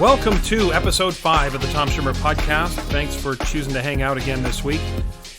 Welcome to episode 5 of the Tom Schimmer podcast. Thanks for choosing to hang out again this week.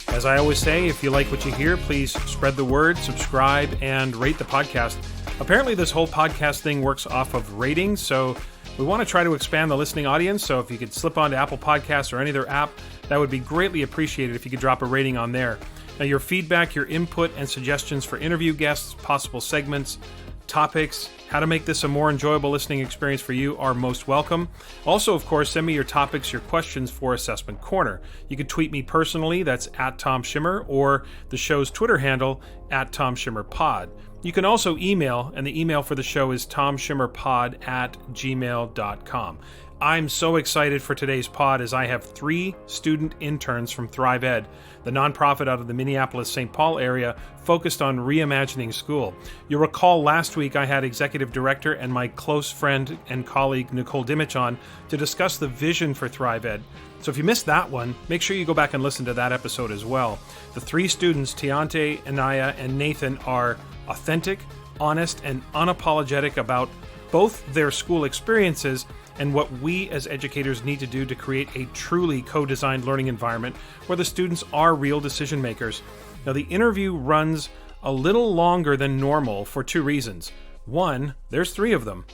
As I always say, if you like what you hear, please spread the word, subscribe, and rate the podcast. Apparently, this whole podcast thing works off of ratings, so we want to try to expand the listening audience. So if you could slip onto Apple Podcasts or any other app, that would be greatly appreciated if you could drop a rating on there. Now, your feedback, your input, and suggestions for interview guests, possible segments, topics, how to make this a more enjoyable listening experience for you are most welcome. Also, of course, send me your topics, your questions for Assessment Corner. You can tweet me personally, that's at Tom Schimmer, or the show's Twitter handle, at Tom Schimmer Pod. You can also email, and the email for the show is tomschimmerpod@gmail.com. I'm so excited for today's pod as I have 3 student interns from Thrive Ed, the nonprofit out of the Minneapolis-St. Paul area focused on reimagining school. You'll recall last week I had Executive Director and my close friend and colleague Nicole Dimich on to discuss the vision for Thrive Ed. So if you missed that one, make sure you go back and listen to that episode as well. The 3 students, Teontay, Aniya, and Nathan, are authentic, honest, and unapologetic about both their school experiences and what we as educators need to do to create a truly co-designed learning environment where the students are real decision makers. Now, the interview runs a little longer than normal for 2 reasons. 1, there's 3 of them.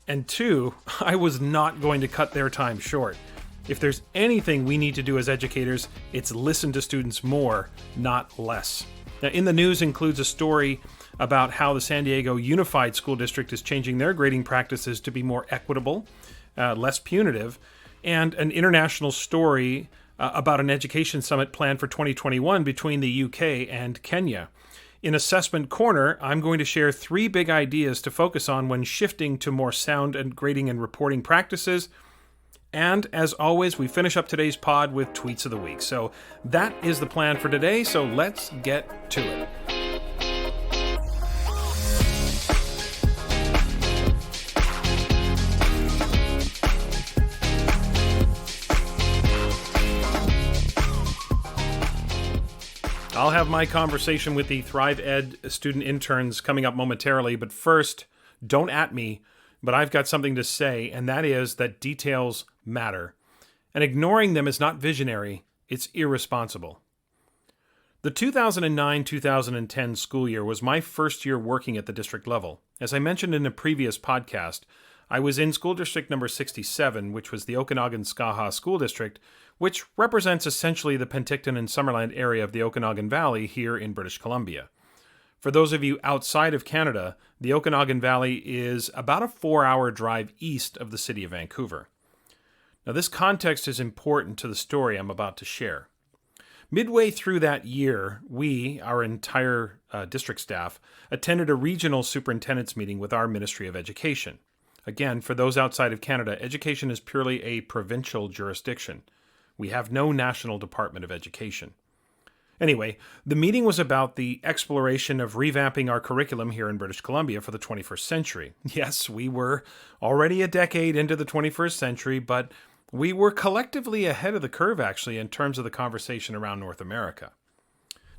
And 2, I was not going to cut their time short. If there's anything we need to do as educators, it's listen to students more, not less. Now, in the news includes a story about how the San Diego Unified School District is changing their grading practices to be more equitable, less punitive, and an international story about an education summit planned for 2021 between the UK and Kenya. In Assessment Corner, I'm going to share 3 big ideas to focus on when shifting to more sound and grading and reporting practices. And as always, we finish up today's pod with Tweets of the Week. So that is the plan for today, so let's get to it. I'll have my conversation with the Thrive Ed student interns coming up momentarily, but first, don't at me, but I've got something to say, and that is that details matter. And ignoring them is not visionary, it's irresponsible. The 2009-2010 school year was my first year working at the district level. As I mentioned in a previous podcast, I was in school district number 67, which was the Okanagan-Skaha School District, which represents essentially the Penticton and Summerland area of the Okanagan Valley here in British Columbia. For those of you outside of Canada, the Okanagan Valley is about a 4-hour drive east of the city of Vancouver. Now, this context is important to the story I'm about to share. Midway through that year, we, our entire district staff, attended a regional superintendent's meeting with our Ministry of Education. Again, for those outside of Canada, education is purely a provincial jurisdiction. We have no national Department of Education. Anyway, the meeting was about the exploration of revamping our curriculum here in British Columbia for the 21st century. Yes, we were already a decade into the 21st century, but we were collectively ahead of the curve, actually, in terms of the conversation around North America.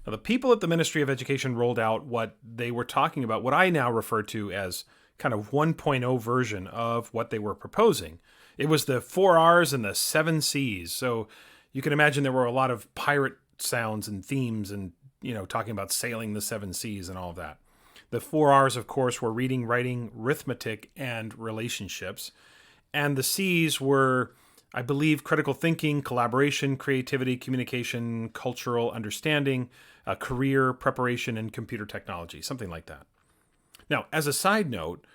Now, the people at the Ministry of Education rolled out what they were talking about, what I now refer to as kind of 1.0 version of what they were proposing. It was the 4 R's and the 7 C's. So you can imagine there were a lot of pirate sounds and themes and, talking about sailing the 7 C's and all of that. The 4 R's, of course, were reading, writing, arithmetic, and relationships. And the C's were, I believe, critical thinking, collaboration, creativity, communication, cultural understanding, career preparation, and computer technology, something like that. Now, as a side note,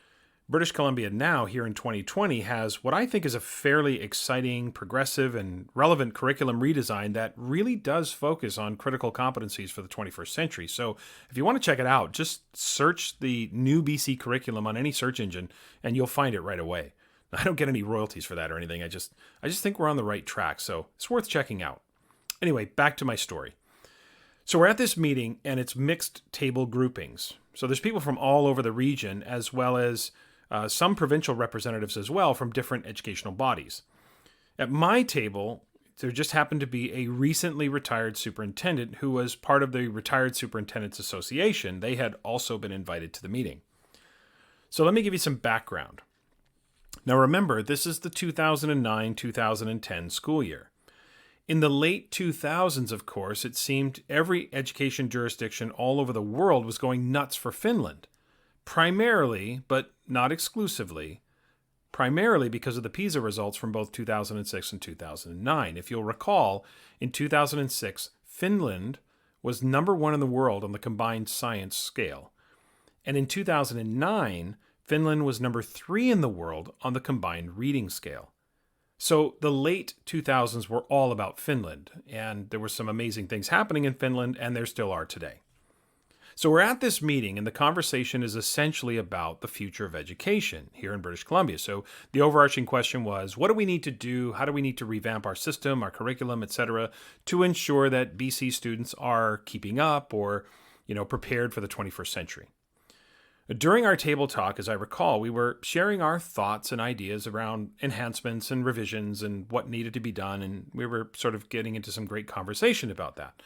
British Columbia now, here in 2020, has what I think is a fairly exciting, progressive, and relevant curriculum redesign that really does focus on critical competencies for the 21st century. So if you want to check it out, just search the new BC curriculum on any search engine, and you'll find it right away. I don't get any royalties for that or anything. I just think we're on the right track, so it's worth checking out. Anyway, back to my story. So we're at this meeting, and it's mixed table groupings. So there's people from all over the region, as well as some provincial representatives as well from different educational bodies. At my table, there just happened to be a recently retired superintendent who was part of the Retired Superintendents Association. They had also been invited to the meeting. So let me give you some background. Now remember, this is the 2009-2010 school year. In the late 2000s, of course, it seemed every education jurisdiction all over the world was going nuts for Finland. Primarily, but not exclusively, primarily because of the PISA results from both 2006 and 2009. If you'll recall, in 2006, Finland was number one in the world on the combined science scale. And in 2009, Finland was number 3 in the world on the combined reading scale. So the late 2000s were all about Finland, and there were some amazing things happening in Finland, and there still are today. So we're at this meeting, and the conversation is essentially about the future of education here in British Columbia. So the overarching question was, what do we need to do? How do we need to revamp our system, our curriculum, etc., to ensure that BC students are keeping up or, prepared for the 21st century? During our table talk, as I recall, we were sharing our thoughts and ideas around enhancements and revisions and what needed to be done, and we were sort of getting into some great conversation about that.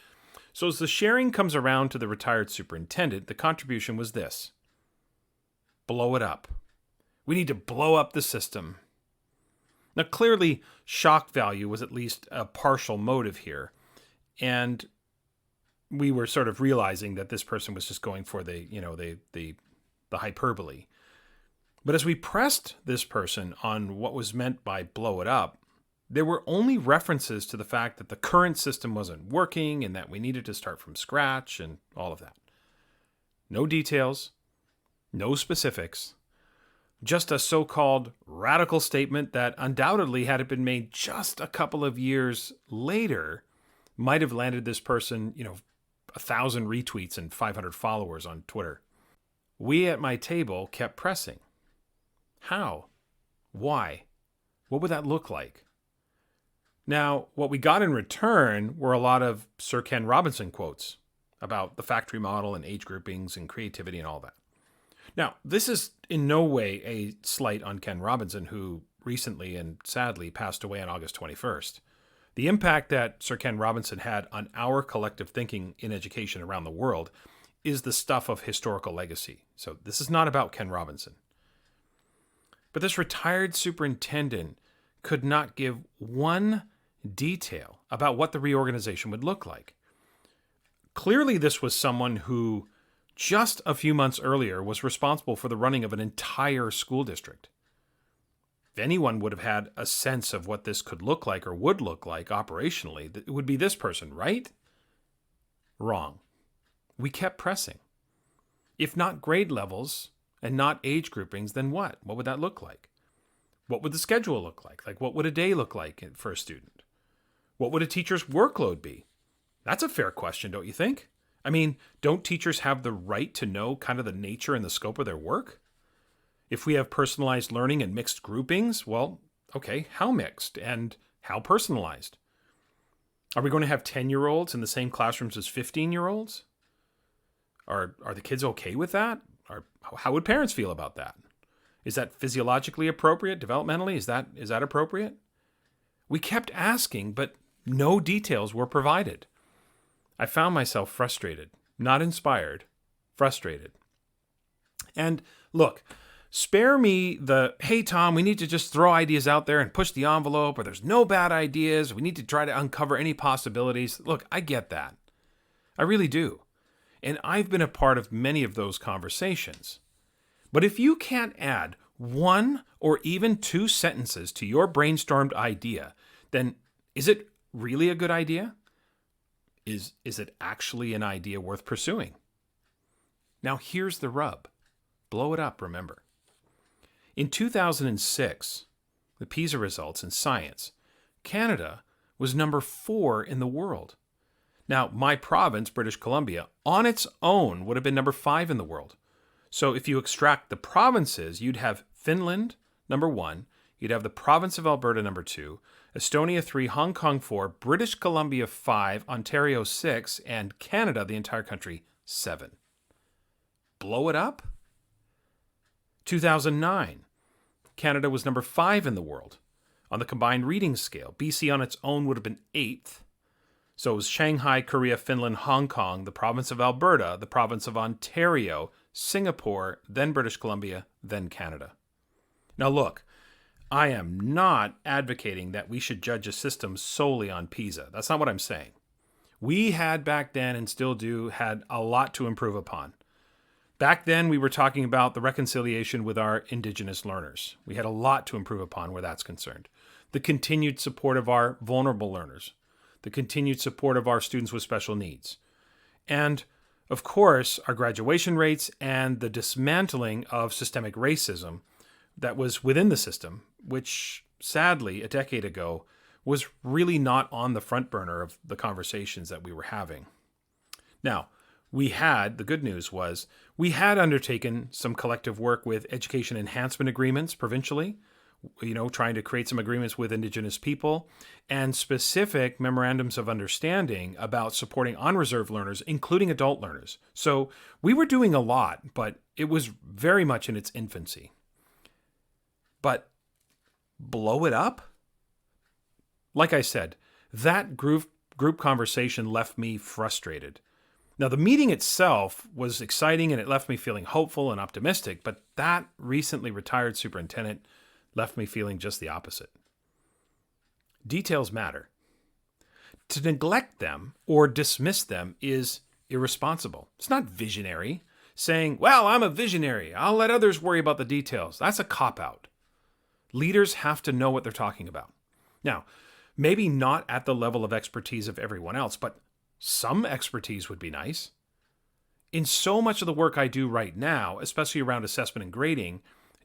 So as the sharing comes around to the retired superintendent, the contribution was this: blow it up. We need to blow up the system. Now, clearly, shock value was at least a partial motive here, and we were sort of realizing that this person was just going for the hyperbole. But as we pressed this person on what was meant by blow it up, there were only references to the fact that the current system wasn't working and that we needed to start from scratch and all of that. No details, no specifics, just a so-called radical statement that undoubtedly, had it been made just a couple of years later, might have landed this person, 1,000 retweets and 500 followers on Twitter. We at my table kept pressing. How? Why? What would that look like? Now, what we got in return were a lot of Sir Ken Robinson quotes about the factory model and age groupings and creativity and all that. Now, this is in no way a slight on Ken Robinson, who recently and sadly passed away on August 21st. The impact that Sir Ken Robinson had on our collective thinking in education around the world is the stuff of historical legacy. So this is not about Ken Robinson. But this retired superintendent could not give one detail about what the reorganization would look like. Clearly, this was someone who just a few months earlier was responsible for the running of an entire school district. If anyone would have had a sense of what this could look like or would look like operationally, it would be this person, right? Wrong. We kept pressing. If not grade levels and not age groupings, then what? What would that look like? What would the schedule look like? Like, what would a day look like for a student? What would a teacher's workload be? That's a fair question, don't you think? I mean, don't teachers have the right to know kind of the nature and the scope of their work? If we have personalized learning and mixed groupings, well, okay, how mixed and how personalized? Are we going to have 10-year-olds in the same classrooms as 15-year-olds? Are the kids okay with that? Or how would parents feel about that? Is that physiologically appropriate? Developmentally, is that appropriate? We kept asking, but no details were provided. I found myself frustrated, not inspired, frustrated. And look, spare me the, hey, Tom, we need to just throw ideas out there and push the envelope, or there's no bad ideas. We need to try to uncover any possibilities. Look, I get that. I really do. And I've been a part of many of those conversations. But if you can't add 1 or even 2 sentences to your brainstormed idea, then is it really a good idea? Is it actually an idea worth pursuing? Now here's the rub. Blow it up, remember. In 2006, the PISA results in science, Canada was number 4 in the world. Now, my province, British Columbia, on its own would have been number 5 in the world. So if you extract the provinces, you'd have Finland, number 1. You'd have the province of Alberta, number 2. Estonia, 3. Hong Kong, 4. British Columbia, 5. Ontario, 6. And Canada, the entire country, 7. Blow it up? 2009. Canada was number 5 in the world. On the combined reading scale, BC on its own would have been 8th. So it was Shanghai, Korea, Finland, Hong Kong, the province of Alberta, the province of Ontario, Singapore, then British Columbia, then Canada. Now look, I am not advocating that we should judge a system solely on PISA. That's not what I'm saying. We had back then, and still do, had a lot to improve upon. Back then, we were talking about the reconciliation with our Indigenous learners. We had a lot to improve upon where that's concerned. The continued support of our vulnerable learners. The continued support of our students with special needs. And, of course, our graduation rates and the dismantling of systemic racism that was within the system, which, sadly, a decade ago, was really not on the front burner of the conversations that we were having. Now, the good news was, we had undertaken some collective work with education enhancement agreements provincially, trying to create some agreements with Indigenous people, and specific memorandums of understanding about supporting unreserved learners, including adult learners. So we were doing a lot, but it was very much in its infancy. But blow it up? Like I said, that group conversation left me frustrated. Now, the meeting itself was exciting and it left me feeling hopeful and optimistic, but that recently retired superintendent left me feeling just the opposite. Details matter. To neglect them or dismiss them is irresponsible. It's not visionary. Saying, well, I'm a visionary, I'll let others worry about the details. That's a cop-out. Leaders have to know what they're talking about. Now, maybe not at the level of expertise of everyone else, but some expertise would be nice. In so much of the work I do right now, especially around assessment and grading,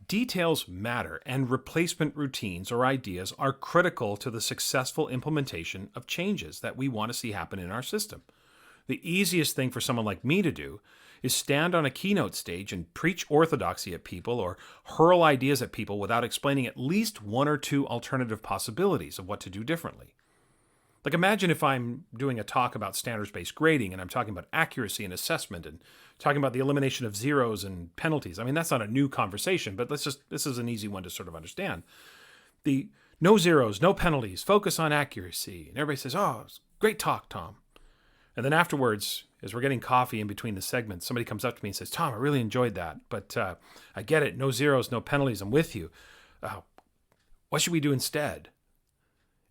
details matter, and replacement routines or ideas are critical to the successful implementation of changes that we want to see happen in our system. The easiest thing for someone like me to do is stand on a keynote stage and preach orthodoxy at people or hurl ideas at people without explaining at least one or two alternative possibilities of what to do differently. Like, imagine if I'm doing a talk about standards-based grading and I'm talking about accuracy and assessment and talking about the elimination of zeros and penalties. I mean, that's not a new conversation, but this is an easy one to sort of understand. The no zeros, no penalties, focus on accuracy. And everybody says, oh, great talk, Tom. And then afterwards, as we're getting coffee in between the segments, somebody comes up to me and says, Tom, I really enjoyed that, but I get it. No zeros, no penalties. I'm with you. What should we do instead?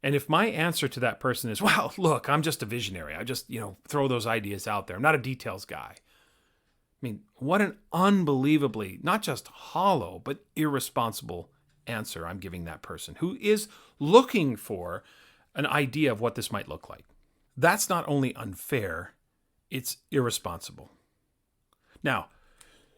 And if my answer to that person is, well, look, I'm just a visionary. I just, throw those ideas out there. I'm not a details guy. I mean, what an unbelievably, not just hollow, but irresponsible answer I'm giving that person who is looking for an idea of what this might look like. That's not only unfair, it's irresponsible. Now,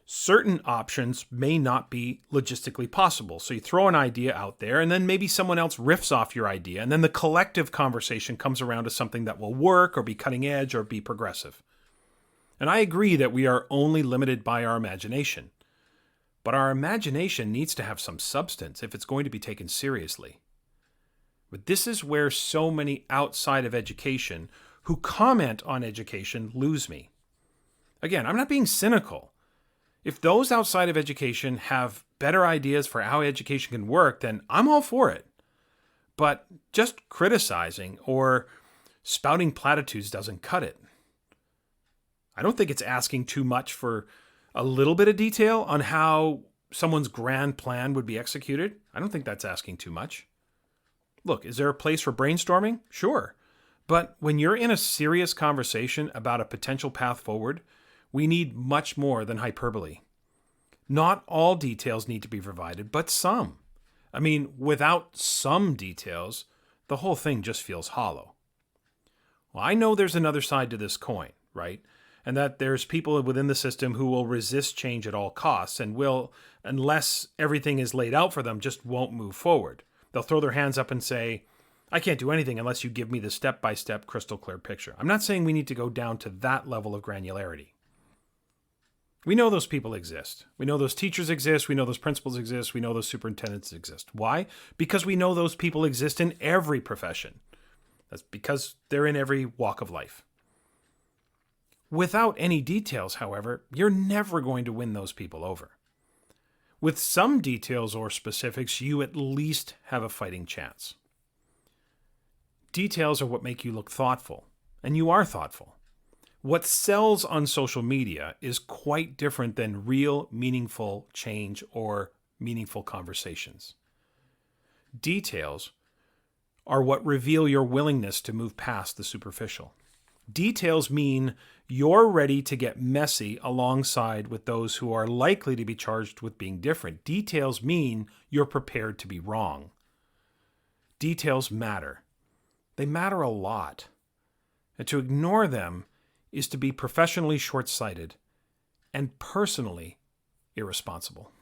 certain options may not be logistically possible. So you throw an idea out there and then maybe someone else riffs off your idea. And then the collective conversation comes around to something that will work or be cutting edge or be progressive. And I agree that we are only limited by our imagination. But our imagination needs to have some substance if it's going to be taken seriously. But this is where so many outside of education who comment on education lose me. Again, I'm not being cynical. If those outside of education have better ideas for how education can work, then I'm all for it. But just criticizing or spouting platitudes doesn't cut it. I don't think it's asking too much for a little bit of detail on how someone's grand plan would be executed. I don't think that's asking too much. Look, is there a place for brainstorming? Sure. But when you're in a serious conversation about a potential path forward, we need much more than hyperbole. Not all details need to be provided, but some. I mean, without some details, the whole thing just feels hollow. Well, I know there's another side to this coin, right? And that there's people within the system who will resist change at all costs and will, unless everything is laid out for them, just won't move forward. They'll throw their hands up and say, I can't do anything unless you give me the step-by-step crystal clear picture. I'm not saying we need to go down to that level of granularity. We know those people exist. We know those teachers exist. We know those principals exist. We know those superintendents exist. Why? Because we know those people exist in every profession. That's because they're in every walk of life. Without any details, however, you're never going to win those people over. With some details or specifics, you at least have a fighting chance. Details are what make you look thoughtful, and you are thoughtful. What sells on social media is quite different than real, meaningful change or meaningful conversations. Details are what reveal your willingness to move past the superficial. Details mean you're ready to get messy alongside with those who are likely to be charged with being different. Details mean you're prepared to be wrong. Details matter. They matter a lot. And to ignore them is to be professionally short-sighted and personally irresponsible.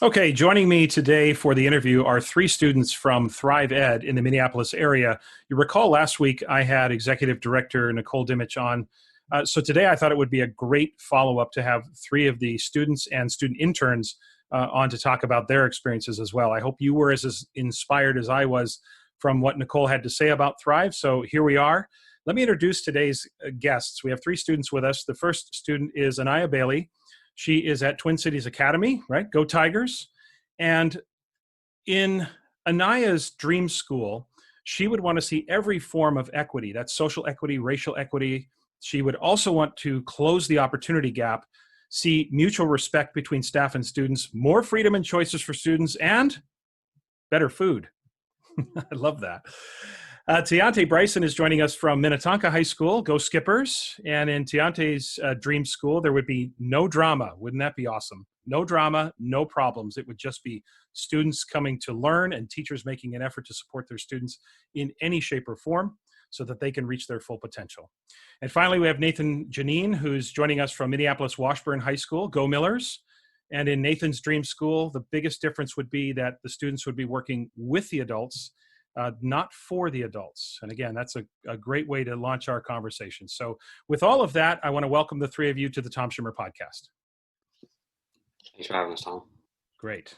Okay, joining me today for the interview are three students from Thrive Ed in the Minneapolis area. You recall last week I had Executive Director Nicole Dimich on. So today I thought it would be a great follow-up to have three of the students and student interns on to talk about their experiences as well. I hope you were as inspired as I was from what Nicole had to say about Thrive. So here we are. Let me introduce today's guests. We have three students with us. The first student is Aniya Bailey. She is at Twin Cities Academy, right? Go Tigers. And in Aniya's dream school, she would want to see every form of equity. That's social equity, racial equity. She would also want to close the opportunity gap, see mutual respect between staff and students, more freedom and choices for students, and better food. I love that. Teontay Bryson is joining us from Minnetonka High School. Go Skippers. And in Teontay's dream school, there would be no drama. Wouldn't that be awesome? No drama, no problems. It would just be students coming to learn and teachers making an effort to support their students in any shape or form so that they can reach their full potential. And finally, we have Nathan Genene, who's joining us from Minneapolis Washburn High School. Go Millers. And in Nathan's dream school, the biggest difference would be that the students would be working with the adults, not for the adults. And again, that's a great way to launch our conversation. So with all of that, I want to welcome the three of you to the Tom Schimmer podcast. Thanks for having us, Tom. Great.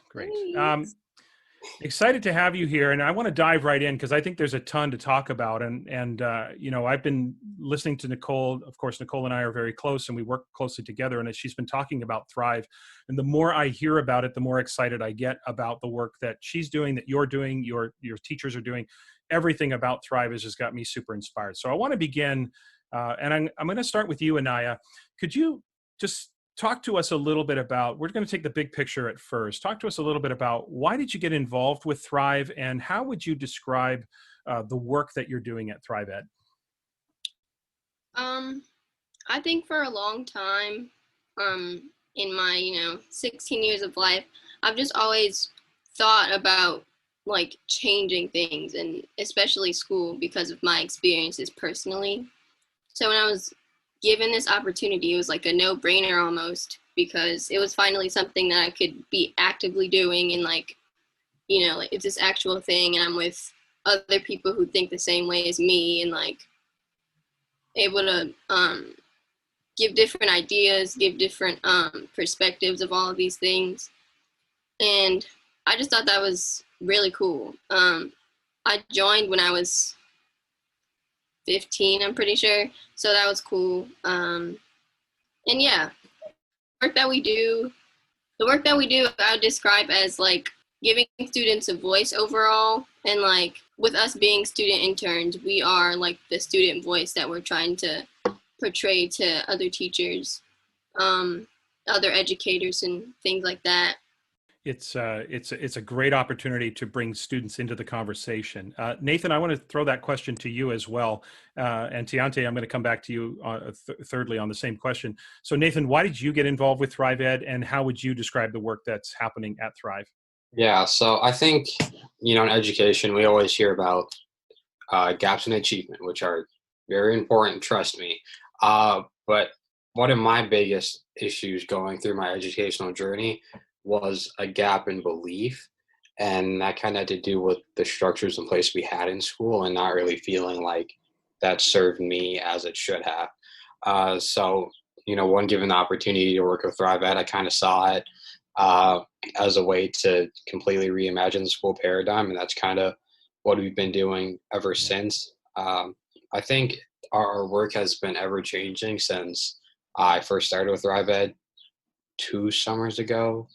Excited to have you here, and I want to dive right in because I think there's a ton to talk about. And I've been listening to Nicole. Of course, Nicole and I are very close, and we work closely together. And she's been talking about Thrive, and the more I hear about it, the more excited I get about the work that she's doing, that you're doing, your teachers are doing. Everything about Thrive has just got me super inspired. So I want to begin, and I'm going to start with you, Aniya. Could you just talk to us a little bit about, we're going to take the big picture at first. Talk to us a little bit about why did you get involved with Thrive, and how would you describe the work that you're doing at Thrive Ed? I think for a long time, in my, 16 years of life, I've just always thought about like changing things, and especially school, because of my experiences personally. So when I was given this opportunity, it was like a no-brainer almost, because it was finally something that I could be actively doing, and like, like it's this actual thing, and I'm with other people who think the same way as me, and like able to give different ideas, give different perspectives of all of these things. And I just thought that was really cool. I joined when I was 15, I'm pretty sure. So that was cool. And yeah, the work that we do, I would describe as like giving students a voice overall. And like with us being student interns, we are like the student voice that we're trying to portray to other teachers, other educators and things like that. It's a great opportunity to bring students into the conversation. Nathan, I want to throw that question to you as well. And Teontay, I'm going to come back to you thirdly on the same question. So Nathan, why did you get involved with Thrive Ed, and how would you describe the work that's happening at Thrive? Yeah, so I think, in education, we always hear about gaps in achievement, which are very important, trust me. But one of my biggest issues going through my educational journey was a gap in belief, and that kind of had to do with the structures in place we had in school and not really feeling like that served me as it should have. So when given the opportunity to work with Thrive Ed, I kind of saw it as a way to completely reimagine the school paradigm, and that's kind of what we've been doing ever since. I think our work has been ever changing since I first started with Thrive Ed 2 summers ago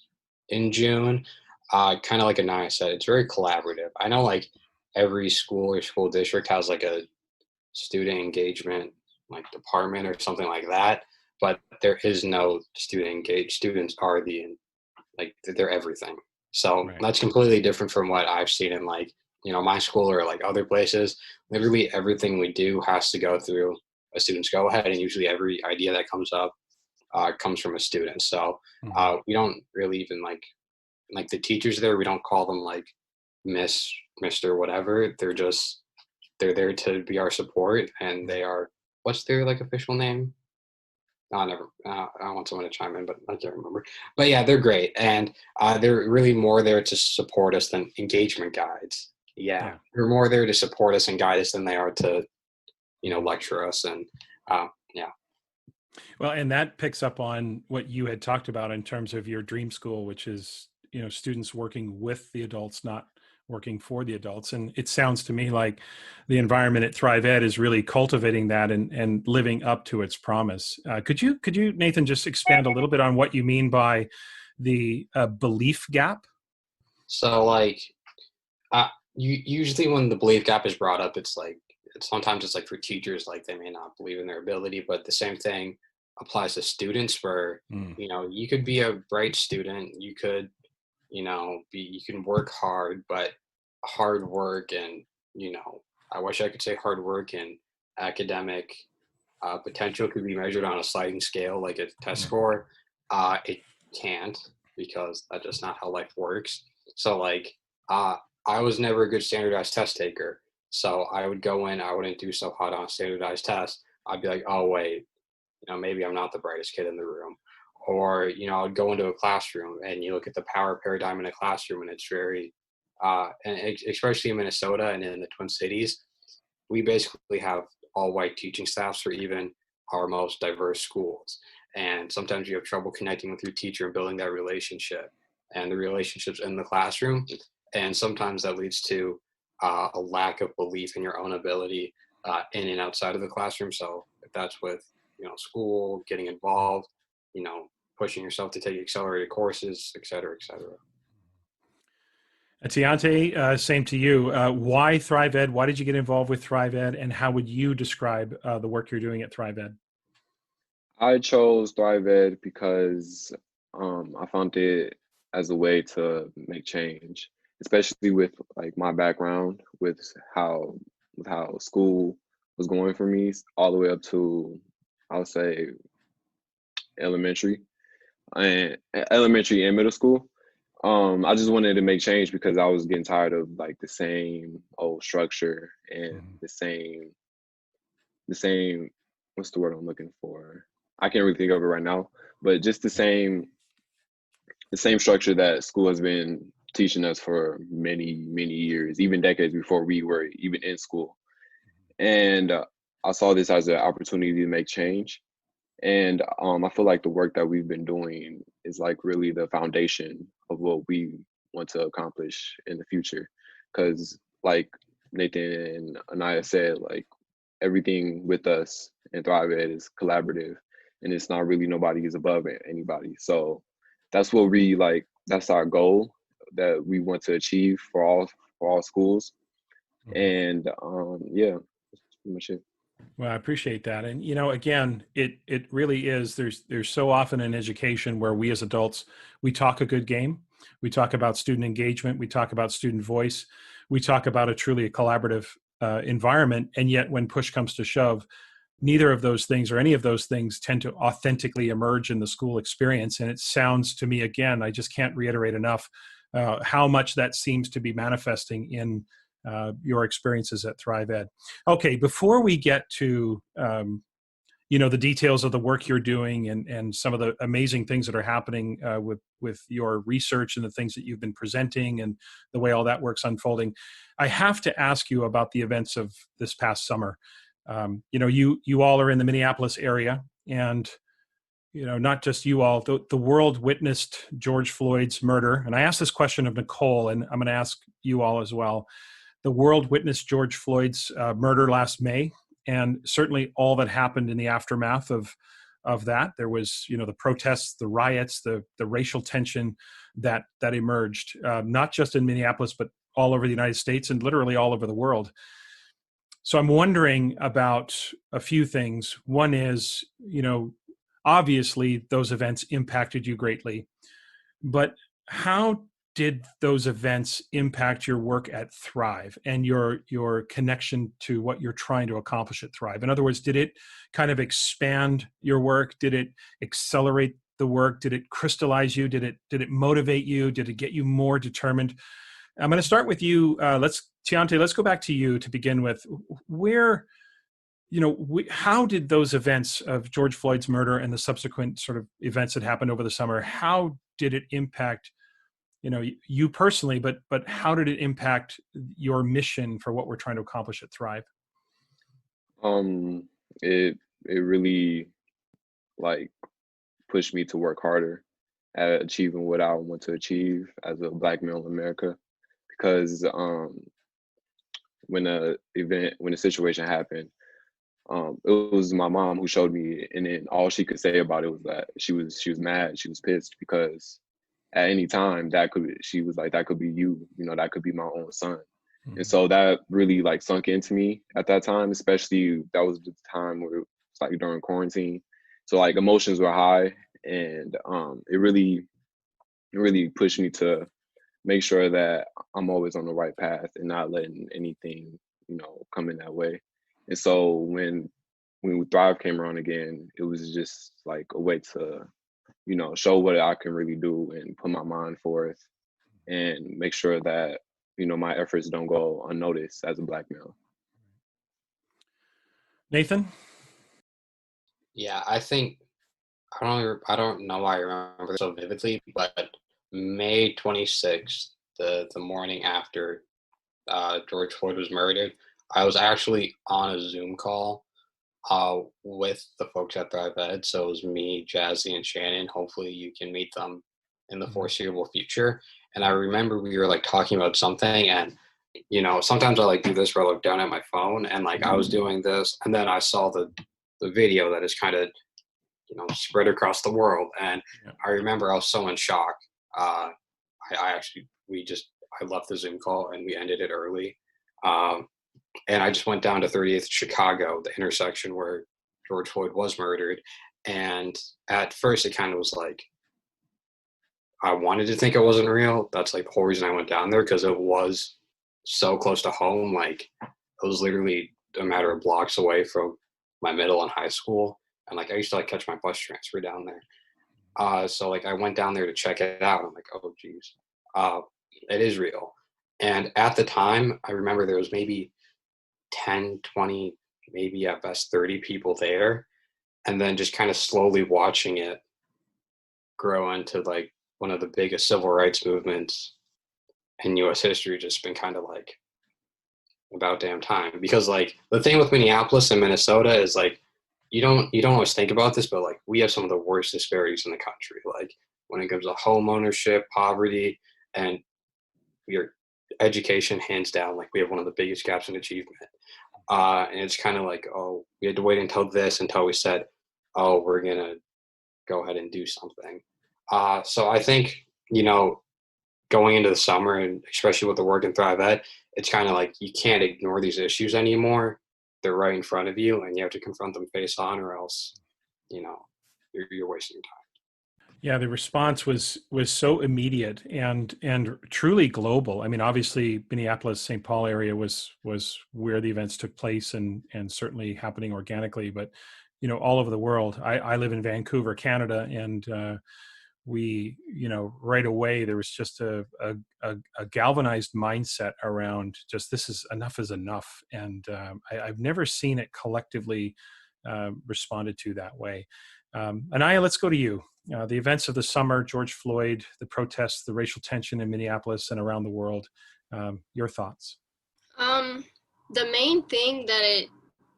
in June. Kind of like Aniya said, it's very collaborative. I know like every school or school district has like a student engagement like department or something like that, but there is no student engaged. Students are the like they're everything. So Right. that's completely different from what I've seen in like, my school or like other places. Literally everything we do has to go through a student's go ahead, and usually every idea that comes up comes from a student. So Mhm. we don't really even like the teachers there. We don't call them like Miss, Mister, whatever. They're there to be our support, and they are. What's their like official name? I never. I want someone to chime in, but I can't remember. But yeah, they're great, and they're really more there to support us than engagement guides. Yeah, Yeah. they're more there to support us and guide us than they are to lecture us. And yeah. Well, and that picks up on what you had talked about in terms of your dream school, which is, students working with the adults, not working for the adults. And it sounds to me like the environment at Thrive Ed is really cultivating that and living up to its promise. Could you, Nathan, just expand a little bit on what you mean by the belief gap? So like, usually when the belief gap is brought up, sometimes it's like for teachers, like they may not believe in their ability, but the same thing applies to students where, Mm. you could be a bright student, you could, you can work hard, but hard work and, I wish I could say hard work and academic potential could be measured on a sliding scale, like a test Mm. score. It can't, because that's just not how life works. So like, uh, I was never a good standardized test taker. So I would go in, I wouldn't do so hot on a standardized test. I'd be like, oh wait, maybe I'm not the brightest kid in the room. Or, I'd go into a classroom and you look at the power paradigm in a classroom, and it's very, especially in Minnesota and in the Twin Cities, we basically have all white teaching staffs for even our most diverse schools. And sometimes you have trouble connecting with your teacher and building that relationship and the relationships in the classroom. And sometimes that leads to a lack of belief in your own ability in and outside of the classroom. So if that's with, school, getting involved, pushing yourself to take accelerated courses, et cetera, et cetera. Teontay, same to you. Why Thrive Ed? Why did you get involved with Thrive Ed? And how would you describe the work you're doing at Thrive Ed? I chose Thrive Ed because I found it as a way to make change, especially with like my background with how school was going for me all the way up to, I would say, elementary and middle school. I just wanted to make change because I was getting tired of like the same old structure and Mhm. the same what's the word I'm looking for? I can't really think of it right now, but just the same structure that school has been teaching us for many, many years, even decades before we were even in school. And I saw this as an opportunity to make change. And I feel like the work that we've been doing is like really the foundation of what we want to accomplish in the future. Because like Nathan and Aniya said, like everything with us and Thrive Ed is collaborative, and it's not really nobody is above anybody. So that's what we like. That's our goal that we want to achieve for all schools. Mhm. And yeah, that's pretty much it. Well, I appreciate that. And again, it really is. There's so often in education where we as adults, we talk a good game. We talk about student engagement. We talk about student voice. We talk about a truly collaborative environment. And yet, when push comes to shove, neither of those things or any of those things tend to authentically emerge in the school experience. And it sounds to me, again, I just can't reiterate enough how much that seems to be manifesting in your experiences at Thrive Ed. Okay, before we get to the details of the work you're doing and some of the amazing things that are happening with your research and the things that you've been presenting and the way all that work's unfolding, I have to ask you about the events of this past summer. You all are in the Minneapolis area, and not just you all. The world witnessed George Floyd's murder, and I asked this question of Nicole, and I'm going to ask you all as well. The world witnessed George Floyd's murder last May, and certainly all that happened in the aftermath of that. There was, the protests, the riots, the racial tension that emerged, not just in Minneapolis, but all over the United States and literally all over the world. So I'm wondering about a few things. One is, obviously those events impacted you greatly, but how did those events impact your work at Thrive and your connection to what you're trying to accomplish at Thrive? In other words, did it kind of expand your work? Did it accelerate the work? Did it crystallize you? Did it motivate you? Did it get you more determined? I'm going to start with you. Teontay, let's go back to you to begin with. Where, how did those events of George Floyd's murder and the subsequent sort of events that happened over the summer, how did it impact, you personally, but how did it impact your mission for what we're trying to accomplish at Thrive? It really like pushed me to work harder at achieving what I want to achieve as a Black male in America. Because when the situation happened, it was my mom who showed me, and then all she could say about it was that she was mad, she was pissed, because at any time she was like, that could be you, that could be my own son. Mm-hmm. And so that really like sunk into me at that time, especially that was the time where it was like during quarantine. So like emotions were high, and it really pushed me to make sure that I'm always on the right path and not letting anything, come in that way. And so when Thrive came around again, it was just like a way to, show what I can really do and put my mind forth and make sure that, my efforts don't go unnoticed as a Black male. Nathan? Yeah, I think, I don't know why I remember this so vividly, but May 26th, the morning after George Floyd was murdered, I was actually on a Zoom call with the folks at Thrive Ed. So it was me, Jazzy, and Shannon. Hopefully you can meet them in the foreseeable future. And I remember we were like talking about something, and sometimes I like do this where I look down at my phone, and like I was doing this, and then I saw the video that is kind of spread across the world, and I remember I was so in shock. I left the Zoom call and we ended it early. And I just went down to 30th Chicago, the intersection where George Floyd was murdered. And at first it kind of was like, I wanted to think it wasn't real. That's like the whole reason I went down there, because it was so close to home. Like it was literally a matter of blocks away from my middle and high school. And like I used to like catch my bus transfer down there. So like I went down there to check it out. I'm like, oh geez, it is real. And at the time, I remember there was maybe 10, 20, maybe at best 30 people there. And then just kind of slowly watching it grow into like one of the biggest civil rights movements in US history, just been kind of like about damn time. Because like the thing with Minneapolis and Minnesota is like, you don't always think about this, but like we have some of the worst disparities in the country. Like when it comes to home ownership, poverty, and your education, hands down, like we have one of the biggest gaps in achievement. And it's kind of like, oh, we had to wait until we said, oh, we're going to go ahead and do something. So I think, going into the summer, and especially with the work in Thrive Ed, it's kind of like you can't ignore these issues anymore. They're right in front of you, and you have to confront them face on, or else, you're wasting your time. Yeah, the response was so immediate and truly global. I mean, obviously, Minneapolis, St. Paul area was where the events took place, and certainly happening organically. But all over the world. I live in Vancouver, Canada, and we, right away there was just a galvanized mindset around just enough is enough, and I've never seen it collectively responded to that way. Aniya, let's go to you. The events of the summer, George Floyd, the protests, the racial tension in Minneapolis and around the world. Your thoughts? The main thing that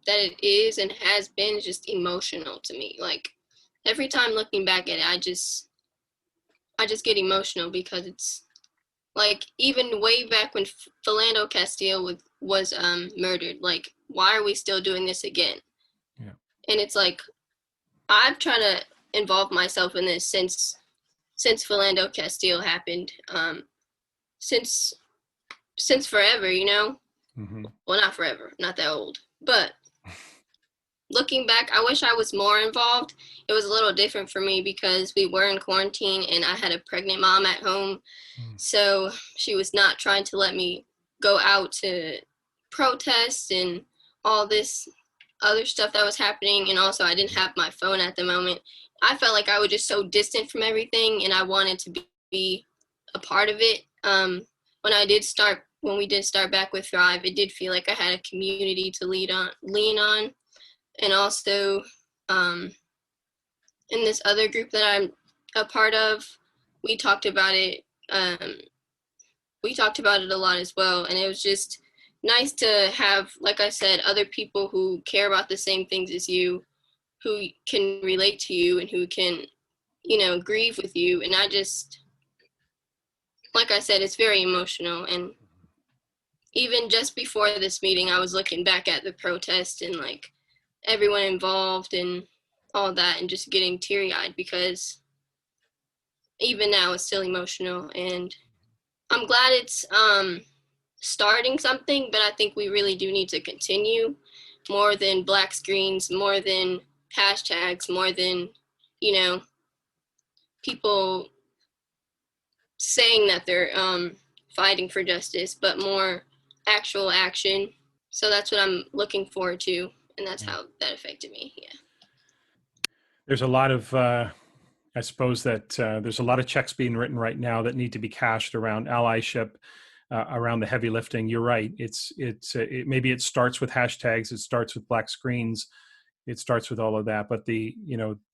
it is and has been is just emotional to me. Like every time looking back at it, I just get emotional, because it's like even way back when Philando Castile was murdered. Like, why are we still doing this again? Yeah. And it's like I've tried to involve myself in this since Philando Castile happened. Since forever, Mm-hmm. Well, not forever, not that old, but looking back, I wish I was more involved. It was a little different for me because we were in quarantine and I had a pregnant mom at home. So she was not trying to let me go out to protest and all this other stuff that was happening. And also I didn't have my phone at the moment. I felt like I was just so distant from everything and I wanted to be a part of it. When we did start back with Thrive, it did feel like I had a community to lean on. And also in this other group that I'm a part of, we talked about it. We talked about it a lot as well. And it was just nice to have, like I said, other people who care about the same things as you, who can relate to you and who can, grieve with you. And I just, like I said, it's very emotional. And even just before this meeting, I was looking back at the protest and like everyone involved and all that and just getting teary-eyed because even now it's still emotional. And I'm glad it's starting something, but I think we really do need to continue more than black screens, more than hashtags, more than, people saying that they're fighting for justice, but more actual action. So that's what I'm looking forward to, and that's how that affected me. Yeah. There's a lot of, I suppose that there's a lot of checks being written right now that need to be cashed around allyship, around the heavy lifting. You're right. Maybe it starts with hashtags. It starts with black screens. It starts with all of that. But the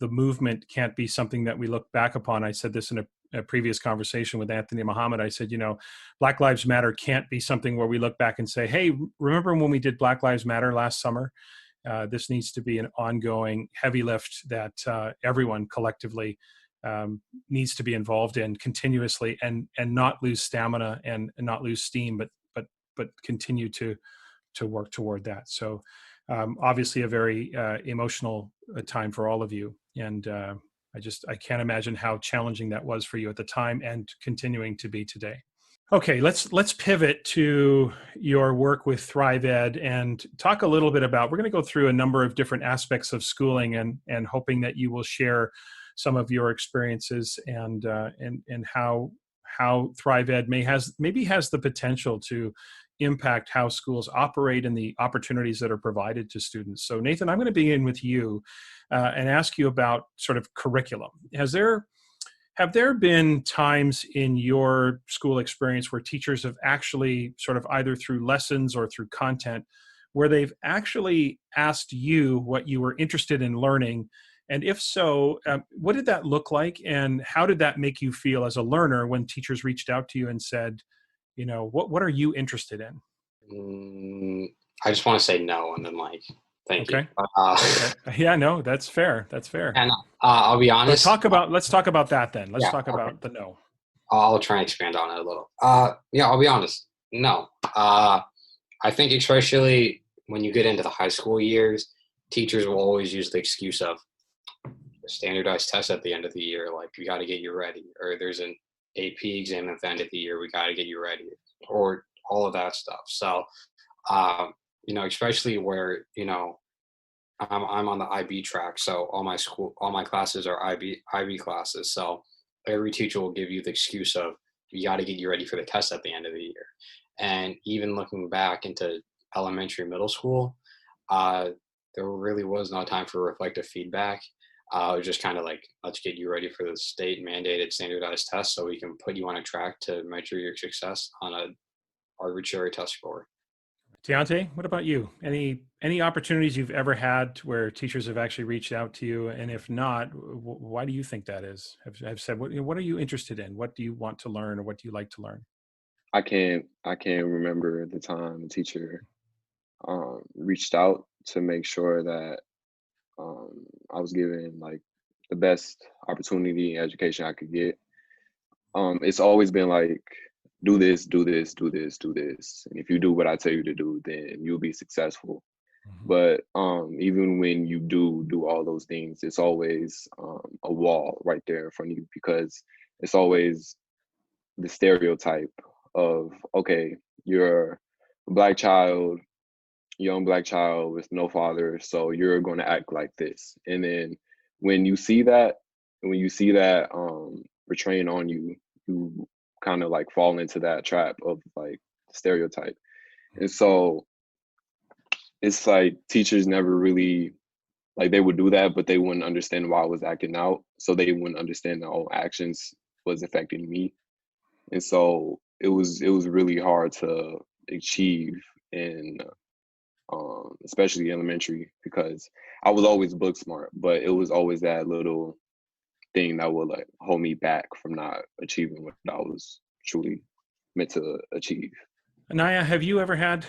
movement can't be something that we look back upon. I said this in a previous conversation with Anthony Muhammad. I said, Black Lives Matter can't be something where we look back and say, hey, remember when we did Black Lives Matter last summer? This needs to be an ongoing heavy lift that everyone collectively needs to be involved in continuously and not lose stamina and not lose steam, but continue to work toward that. So obviously a very emotional time for all of you. And I can't imagine how challenging that was for you at the time and continuing to be today. Okay, let's pivot to your work with Thrive Ed and talk a little bit about, we're going to go through a number of different aspects of schooling and hoping that you will share some of your experiences and how Thrive Ed maybe has the potential to impact how schools operate and the opportunities that are provided to students. So Nathan, I'm going to begin with you and ask you about sort of curriculum. Have there been times in your school experience where teachers have actually sort of either through lessons or through content where they've actually asked you what you were interested in learning? And if so, what did that look like? And how did that make you feel as a learner when teachers reached out to you and said, what are you interested in? I just want to say no and then thank you. Okay. Yeah, no, that's fair. That's fair. And I'll be honest. Let's talk about that then. Let's talk about the no. I'll try and expand on it a little. I'll be honest. No. I think especially when you get into the high school years, teachers will always use the excuse of a standardized test at the end of the year. Like, we got to get you ready. Or there's an AP exam at the end of the year. We got to get you ready. Or all of that stuff. So, especially where, I'm on the IB track, so all my classes are IB classes. So every teacher will give you the excuse of, you got to get you ready for the test at the end of the year. And even looking back into elementary, middle school, there really was no time for reflective feedback. It was just kind of like, let's get you ready for the state mandated standardized test so we can put you on a track to measure your success on an arbitrary test score. Teontay, what about you? Any opportunities you've ever had where teachers have actually reached out to you? And if not, why do you think that is? Have said, what are you interested in? What do you want to learn, or what do you like to learn? I can't remember the time a teacher reached out to make sure that I was given the best opportunity and education I could get. It's always been like, do this, do this, do this, do this. And if you do what I tell you to do, then you'll be successful. Mm-hmm. But even when you do all those things, it's always a wall right there in front of you, because it's always the stereotype of, okay, you're a Black child, young Black child with no father, so you're going to act like this. And then when you see that, portraying on you, you kind of like fall into that trap of like stereotype. And so it's like teachers never really, like, they would do that, but they wouldn't understand why I was acting out. So they wouldn't understand that all actions was affecting me. And so it was really hard to achieve in especially elementary, because I was always book smart, but it was always that little thing that would like hold me back from not achieving what I was truly meant to achieve. Aniya, have you ever had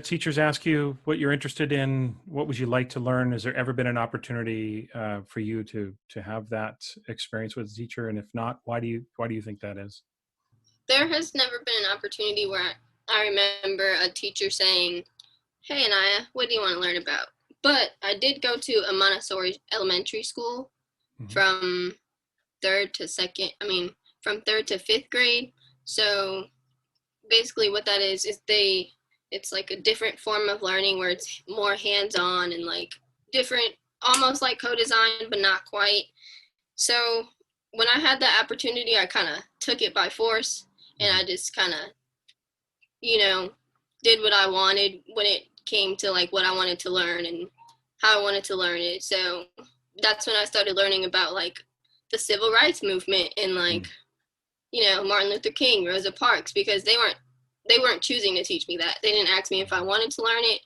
teachers ask you what you're interested in? What would you like to learn? Has there ever been an opportunity for you to have that experience with a teacher? And if not, why do you think that is? There has never been an opportunity where I remember a teacher saying, "Hey, Aniya, what do you want to learn about?" But I did go to a Montessori elementary school from third to fifth grade. So basically what that is it's like a different form of learning where it's more hands-on and like different, almost like co-design, but not quite. So when I had that opportunity, I kind of took it by force, and I just kind of, did what I wanted when it came to like what I wanted to learn and how I wanted to learn it. So that's when I started learning about like the civil rights movement and like, Martin Luther King, Rosa Parks, because they weren't choosing to teach me that. They didn't ask me if I wanted to learn it,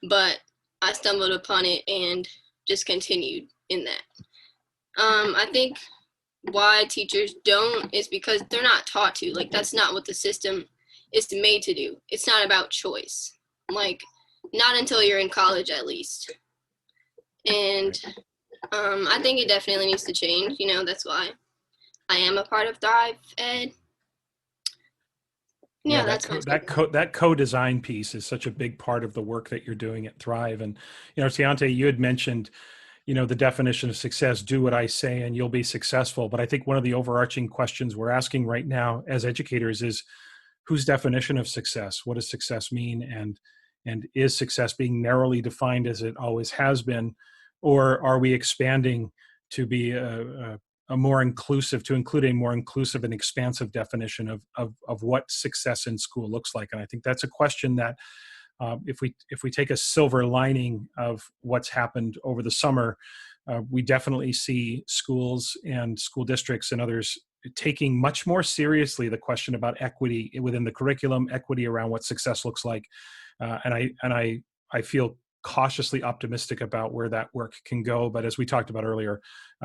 but I stumbled upon it and just continued in that. I think why teachers don't is because they're not taught to. Like, that's not what the system is made to do. It's not about choice. Like, not until you're in college, at least. And I think it definitely needs to change. That's why I am a part of Thrive Ed. Yeah, that co-design piece is such a big part of the work that you're doing at Thrive. And, Teontay, you had mentioned, the definition of success: do what I say and you'll be successful. But I think one of the overarching questions we're asking right now as educators is, whose definition of success? What does success mean? And is success being narrowly defined as it always has been? Or are we expanding to be a more inclusive, to include a more inclusive and expansive definition of what success in school looks like? And I think that's a question that if we take a silver lining of what's happened over the summer, we definitely see schools and school districts and others taking much more seriously the question about equity within the curriculum, equity around what success looks like. And I feel cautiously optimistic about where that work can go. But as we talked about earlier,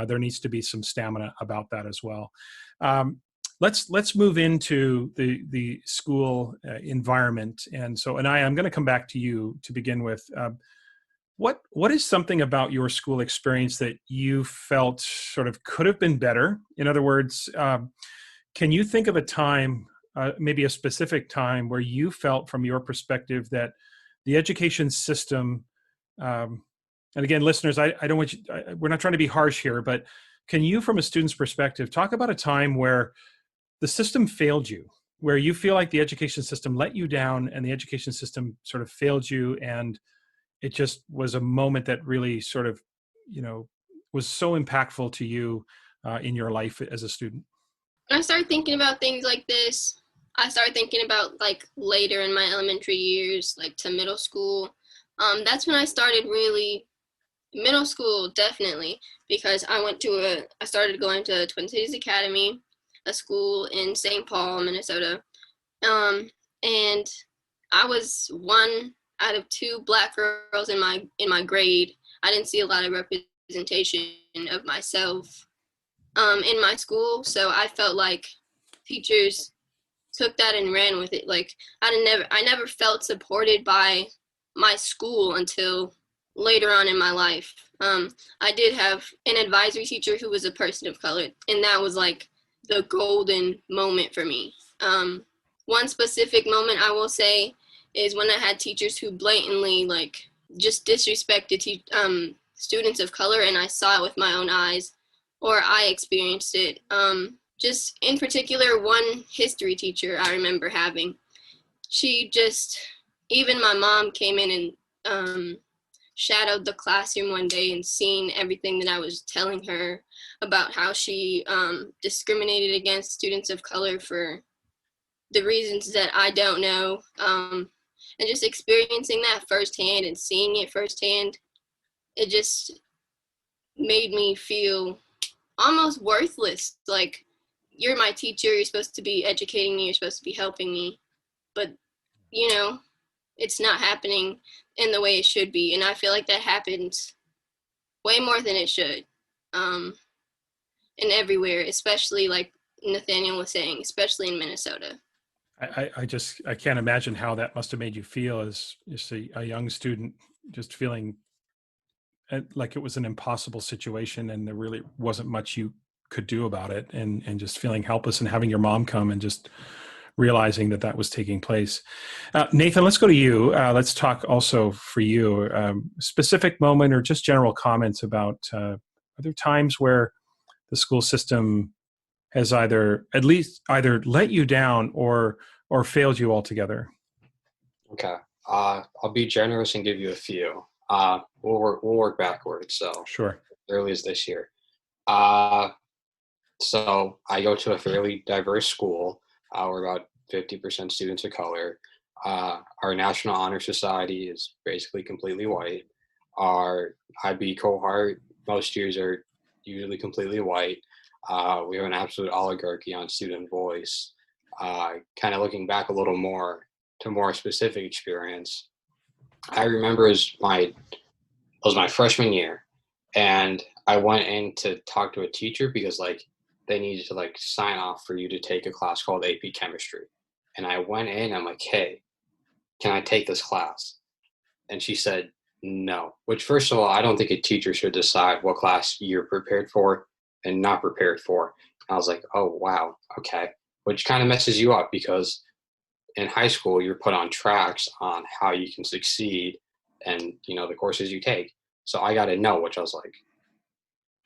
there needs to be some stamina about that as well. Let's move into the school environment. And so, Aniya, I'm going to come back to you to begin with. What is something about your school experience that you felt sort of could have been better? In other words, can you think of a time, maybe a specific time, where you felt from your perspective that the education system, and again, listeners, I don't want you, we're not trying to be harsh here, but can you, from a student's perspective, talk about a time where the system failed you, where you feel like the education system let you down and the education system sort of failed you, and it just was a moment that really sort of, was so impactful to you in your life as a student? When I started thinking about things like this, I started thinking about like later in my elementary years, like to middle school. That's when I started really, middle school definitely, because I started going to Twin Cities Academy, a school in St. Paul, Minnesota. And I was one out of two Black girls in my grade. I didn't see a lot of representation of myself in my school, so I felt like teachers took that and ran with it. Like I never felt supported by my school until later on in my life. I did have an advisory teacher who was a person of color, and that was like the golden moment for me. One specific moment I will say is when I had teachers who blatantly like just disrespected students of color, and I saw it with my own eyes, or I experienced it. Just in particular, one history teacher I remember having, she just, even my mom came in shadowed the classroom one day and seen everything that I was telling her about how she discriminated against students of color for the reasons that I don't know, and just experiencing that firsthand and seeing it firsthand, it just made me feel almost worthless. Like, you're my teacher, you're supposed to be educating me, you're supposed to be helping me, but you know, it's not happening in the way it should be. And I feel like that happens way more than it should, and everywhere, especially like Nathaniel was saying, especially in Minnesota. I can't imagine how that must have made you feel as just a young student, just feeling like it was an impossible situation and there really wasn't much you could do about it, and just feeling helpless, and having your mom come and just realizing that that was taking place. Nathan, let's go to you. Let's talk also for you, specific moment or just general comments about, are there times where the school system has either let you down or failed you altogether? Okay. I'll be generous and give you a few. We'll work backwards. So Sure. early as this year. So I go to a fairly diverse school. We're about 50% students of color. Our National Honor Society is basically completely white. Our IB cohort, most years are usually completely white. We have an absolute oligarchy on student voice. Kind of looking back a little more to more specific experience, I remember it was my freshman year, and I went in to talk to a teacher because like they needed to like sign off for you to take a class called AP Chemistry. And I went in, I'm like, hey, can I take this class? And she said, no, which first of all, I don't think a teacher should decide what class you're prepared for and not prepared for. I was like, oh, wow, okay. Which kind of messes you up because in high school, you're put on tracks on how you can succeed and, you know, the courses you take. So I got a no, which I was like,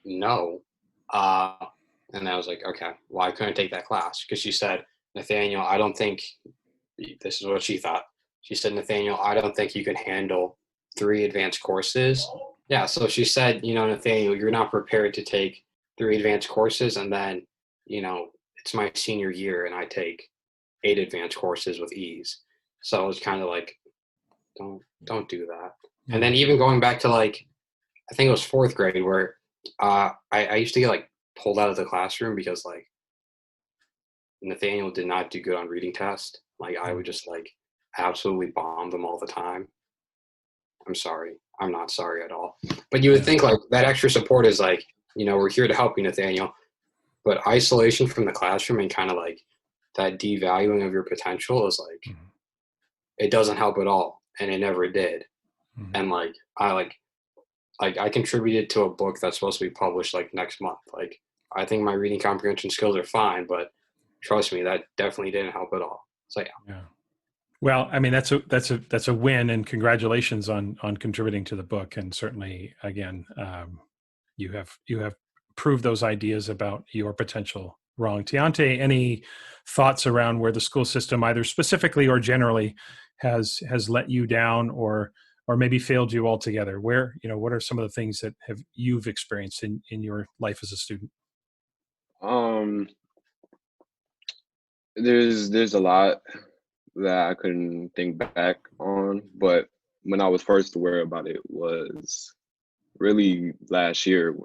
no. And I was like, okay, well, I couldn't take that class because she said, Nathaniel, I don't think, this is what she thought. She said, Nathaniel, I don't think you can handle 3 advanced courses. Yeah, so she said, you know, Nathaniel, you're not prepared to take 3 advanced courses. And then, you know, it's my senior year and I take 8 advanced courses with ease. So it was kind of like, don't do that. Yeah. And then even going back to like, I think it was 4th grade where I used to get like pulled out of the classroom because like Nathaniel did not do good on reading tests. Like I would just like absolutely bomb them all the time. I'm sorry. I'm not sorry at all. But you would think like that extra support is like, you know, we're here to help you, Nathaniel. But isolation from the classroom and kind of like that devaluing of your potential is like, it doesn't help at all. And it never did. And like, I contributed to a book that's supposed to be published like next month. Like, I think my reading comprehension skills are fine, but trust me, that definitely didn't help at all. So yeah. Well, I mean, that's a win, and congratulations on contributing to the book. And certainly, again, you have proved those ideas about your potential wrong. Teontay, any thoughts around where the school system, either specifically or generally, has let you down or maybe failed you altogether? Where, you know, what are some of the things that you've experienced in your life as a student? There's a lot that I couldn't think back on, but when I was first aware about it was really last year.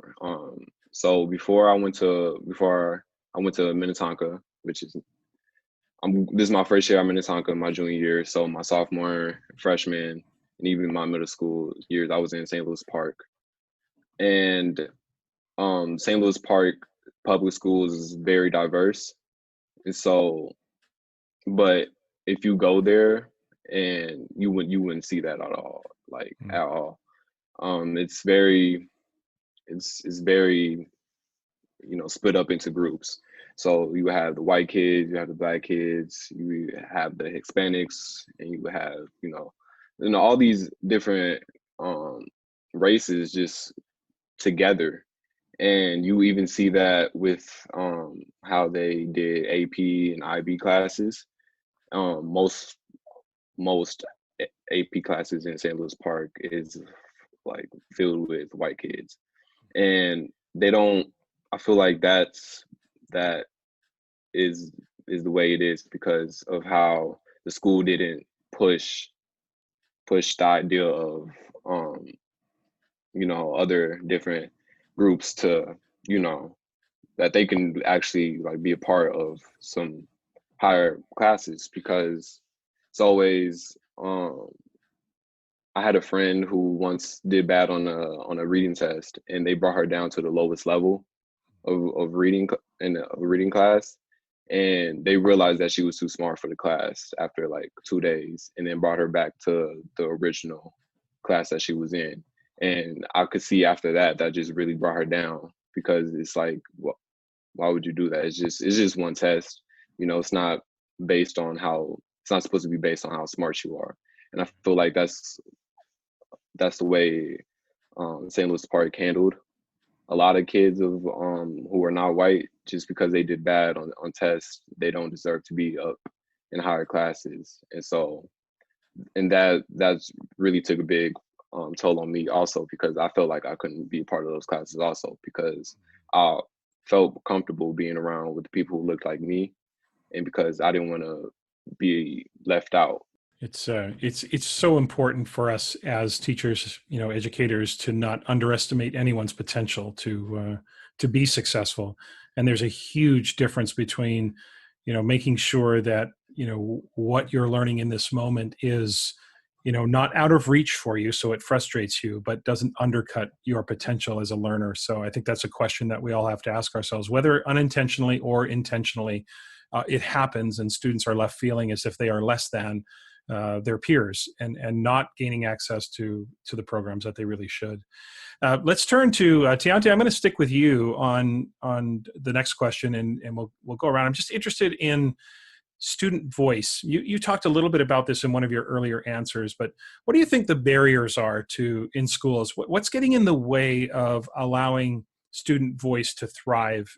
So before I went to Minnetonka, which is this is my first year at Minnetonka, my junior year. So my sophomore, freshman, and even my middle school years, I was in St. Louis Park. And St. Louis Park public schools is very diverse. And so, but if you go there and you wouldn't see that at all, like at all. It's very, you know, split up into groups. So you have the white kids, you have the black kids, you have the Hispanics, and you have, you know, all these different races just together. And you even see that with how they did AP and IB classes. Most AP classes in St. Louis Park is like filled with white kids, and they don't. I feel like that is the way it is because of how the school didn't push the idea of other different groups to that they can actually like be a part of some higher classes because it's always I had a friend who once did bad on a reading test and they brought her down to the lowest level of reading in a reading class, and they realized that she was too smart for the class after like 2 days, and then brought her back to the original class that she was in. And I could see after that just really brought her down because it's like, why would you do that? It's just one test. It's not based on how it's not supposed to be based on how smart you are. And I feel like that's the way St. Louis Park handled a lot of kids of who are not white just because they did bad on tests. They don't deserve to be up in higher classes. And so that's really took a big toll on me also because I felt like I couldn't be a part of those classes also because I felt comfortable being around with the people who looked like me and because I didn't want to be left out. It's so important for us as teachers, educators, to not underestimate anyone's potential to be successful. And there's a huge difference between, making sure that what you're learning in this moment is, not out of reach for you, so it frustrates you, but doesn't undercut your potential as a learner. So I think that's a question that we all have to ask ourselves, whether unintentionally or intentionally. It happens, and students are left feeling as if they are less than their peers and not gaining access to the programs that they really should. Let's turn to Teontay. I'm going to stick with you on the next question, and we'll go around. I'm just interested in student voice. You talked a little bit about this in one of your earlier answers, but what do you think the barriers are in schools? What's getting in the way of allowing student voice to thrive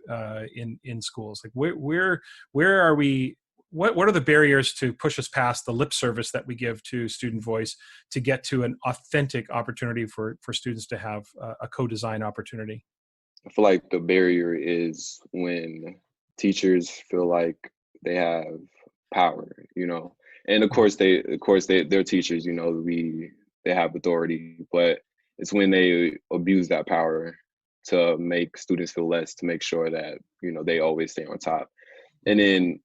in schools? Like where are we? What are the barriers to push us past the lip service that we give to student voice to get to an authentic opportunity for students to have a co-design opportunity? I feel like the barrier is when teachers feel like they have power, and of course they're teachers, they have authority, but it's when they abuse that power to make students feel less, to make sure that they always stay on top. And then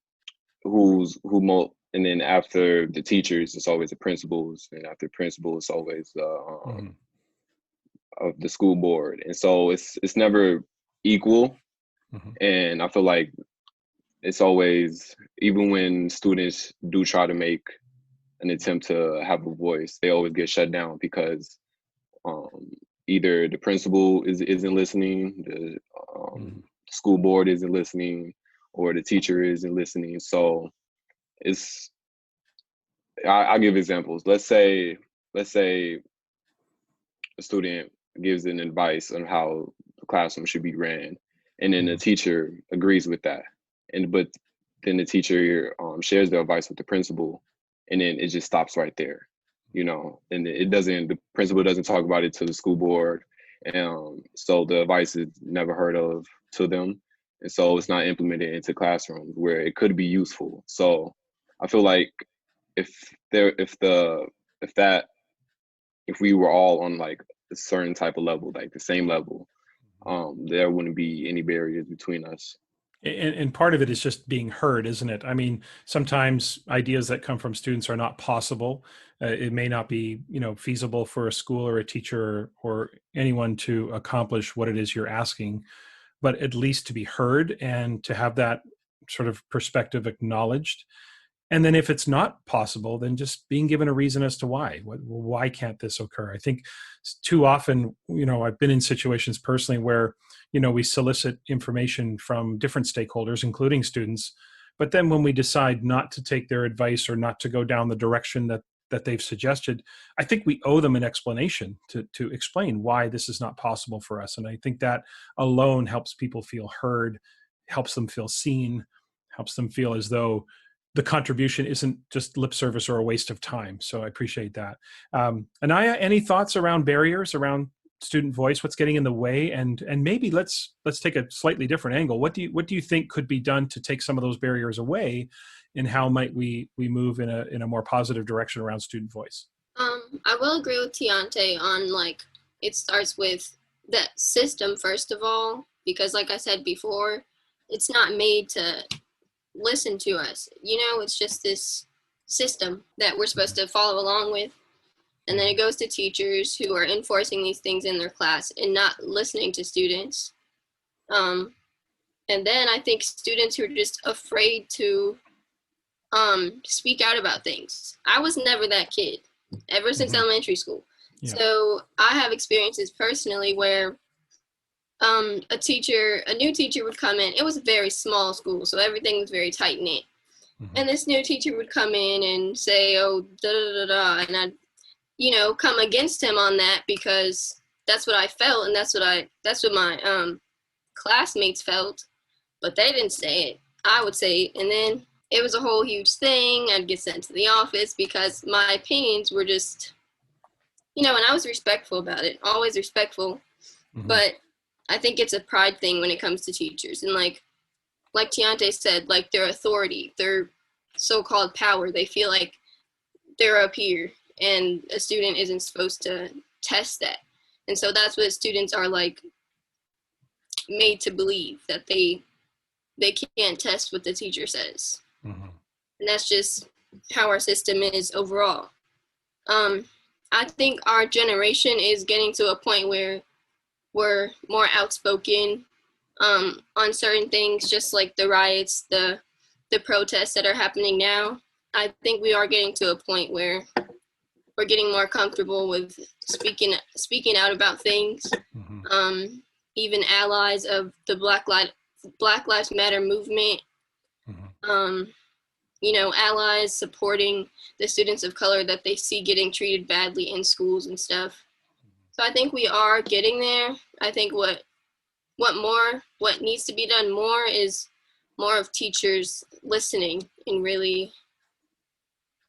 and then after the teachers, it's always the principals, and after principals, it's always of the school board. And so it's never equal. Mm-hmm. And I feel like it's always, even when students do try to make an attempt to have a voice, they always get shut down because either the principal isn't listening, the school board isn't listening, or the teacher isn't listening. So I'll give examples. Let's say a student gives an advice on how the classroom should be ran, and then the teacher agrees with that. But then the teacher shares the advice with the principal, and then it just stops right there, and the principal doesn't talk about it to the school board. And so the advice is never heard of to them. And so it's not implemented into classrooms where it could be useful. So I feel like if we were all on like a certain type of level, like the same level, there wouldn't be any barriers between us. And part of it is just being heard, isn't it? I mean, sometimes ideas that come from students are not possible. It may not be, feasible for a school or a teacher or anyone to accomplish what it is you're asking, but at least to be heard and to have that sort of perspective acknowledged. And then if it's not possible, then just being given a reason as to why. Why can't this occur? I think too often, I've been in situations personally where, we solicit information from different stakeholders, including students. But then when we decide not to take their advice or not to go down the direction that they've suggested, I think we owe them an explanation to explain why this is not possible for us. And I think that alone helps people feel heard, helps them feel seen, helps them feel as though the contribution isn't just lip service or a waste of time. So I appreciate that. Aniya, any thoughts around barriers around student voice? What's getting in the way? And maybe let's take a slightly different angle. What do you think could be done to take some of those barriers away, and how might we move in a more positive direction around student voice? I will agree with Teontay on, like, it starts with the system first of all, because like I said before, it's not made to listen to us. It's just this system that we're supposed to follow along with. And then it goes to teachers who are enforcing these things in their class and not listening to students. And then I think students who are just afraid to speak out about things. I was never that kid ever since elementary school. Yeah. So I have experiences personally where a new teacher would come in. It was a very small school, so everything was very tight knit. And this new teacher would come in and say, "Oh, da da da da," and I'd, come against him on that because that's what I felt, and that's what my classmates felt, but they didn't say it. I would say it, and then it was a whole huge thing. I'd get sent to the office because my opinions were just, and I was respectful about it, always respectful, but I think it's a pride thing when it comes to teachers. And like Teontay said, like their authority, their so-called power, they feel like they're up here and a student isn't supposed to test that. And so that's what students are like made to believe, that they can't test what the teacher says. And that's just how our system is overall. I think our generation is getting to a point where we're more outspoken on certain things, just like the riots, the protests that are happening now. I think we are getting to a point where we're getting more comfortable with speaking out about things. Even allies of the Black Lives Matter movement. Allies supporting the students of color that they see getting treated badly in schools and stuff. So I think we are getting there. I think what needs to be done more is more of teachers listening and really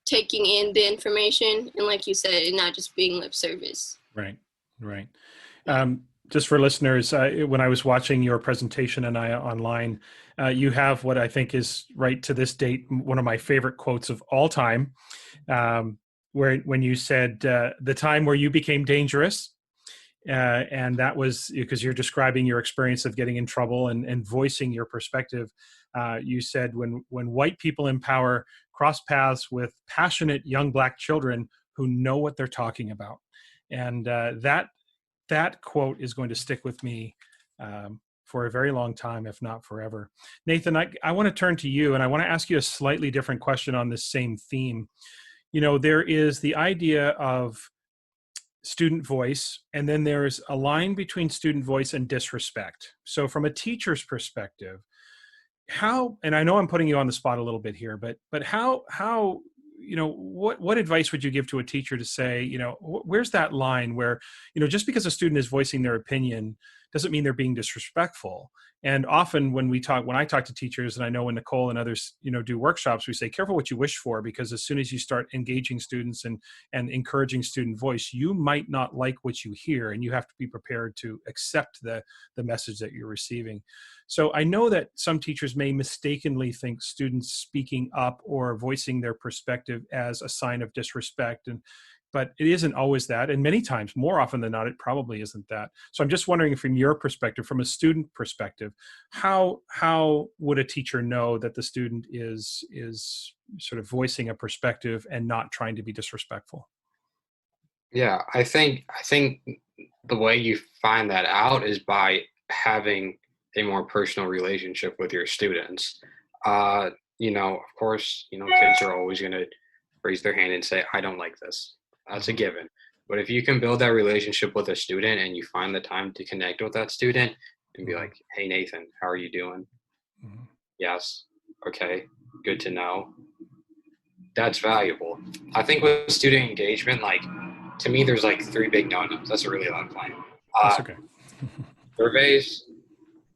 taking in the information, and like you said, and not just being lip service. Right. Just for listeners, when I was watching your presentation, Aniya, online, you have what I think is, right to this date, one of my favorite quotes of all time, when you said, the time where you became dangerous, and that was because you're describing your experience of getting in trouble and voicing your perspective. You said, when white people in power cross paths with passionate young Black children who know what they're talking about. And that quote is going to stick with me for a very long time, if not forever. Nathan, I want to turn to you, and I want to ask you a slightly different question on this same theme. There is the idea of student voice, and then there's a line between student voice and disrespect. So from a teacher's perspective, how, and I know I'm putting you on the spot a little bit here, but how what advice would you give to a teacher to say, where's that line where, just because a student is voicing their opinion doesn't mean they're being disrespectful. And often when I talk to teachers, and I know when Nicole and others, do workshops, we say, careful what you wish for, because as soon as you start engaging students and encouraging student voice, you might not like what you hear, and you have to be prepared to accept the message that you're receiving. So I know that some teachers may mistakenly think students speaking up or voicing their perspective as a sign of disrespect, but it isn't always that. And many times, more often than not, it probably isn't that. So I'm just wondering, from your perspective, from a student perspective, how would a teacher know that the student is sort of voicing a perspective and not trying to be disrespectful? Yeah, I think the way you find that out is by having a more personal relationship with your students. Of course, kids are always going to raise their hand and say, I don't like this. That's a given. But if you can build that relationship with a student and you find the time to connect with that student and be like, hey, Nathan, how are you doing? Yes. Okay. Good to know. That's valuable. I think with student engagement, to me, there's 3 big no-nos. That's a really loud claim. That's okay. Surveys.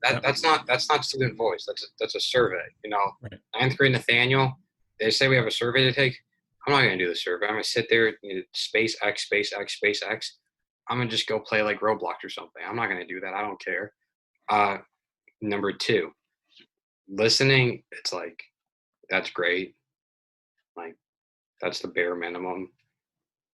That's not student voice. That's a survey. Right. 9th grade Nathaniel, they say we have a survey to take. I'm not going to do the survey. I'm going to sit there, space X, space X, space X. I'm going to just go play like Roblox or something. I'm not going to do that. I don't care. Number two, listening. It's like, that's great. Like, that's the bare minimum.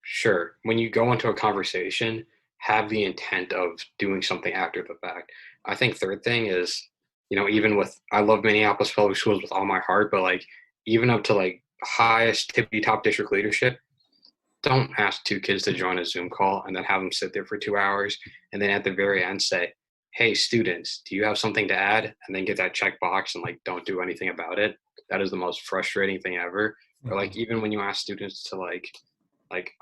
Sure. When you go into a conversation, have the intent of doing something after the fact. I think third thing is, even with, I love Minneapolis public schools with all my heart, but like, even up to like highest tippy top district leadership, don't ask two kids to join a Zoom call and then have them sit there for 2 hours. And then at the very end say, hey, students, do you have something to add? And then get that check box and like, don't do anything about it. That is the most frustrating thing ever. Or like, even when you ask students to like,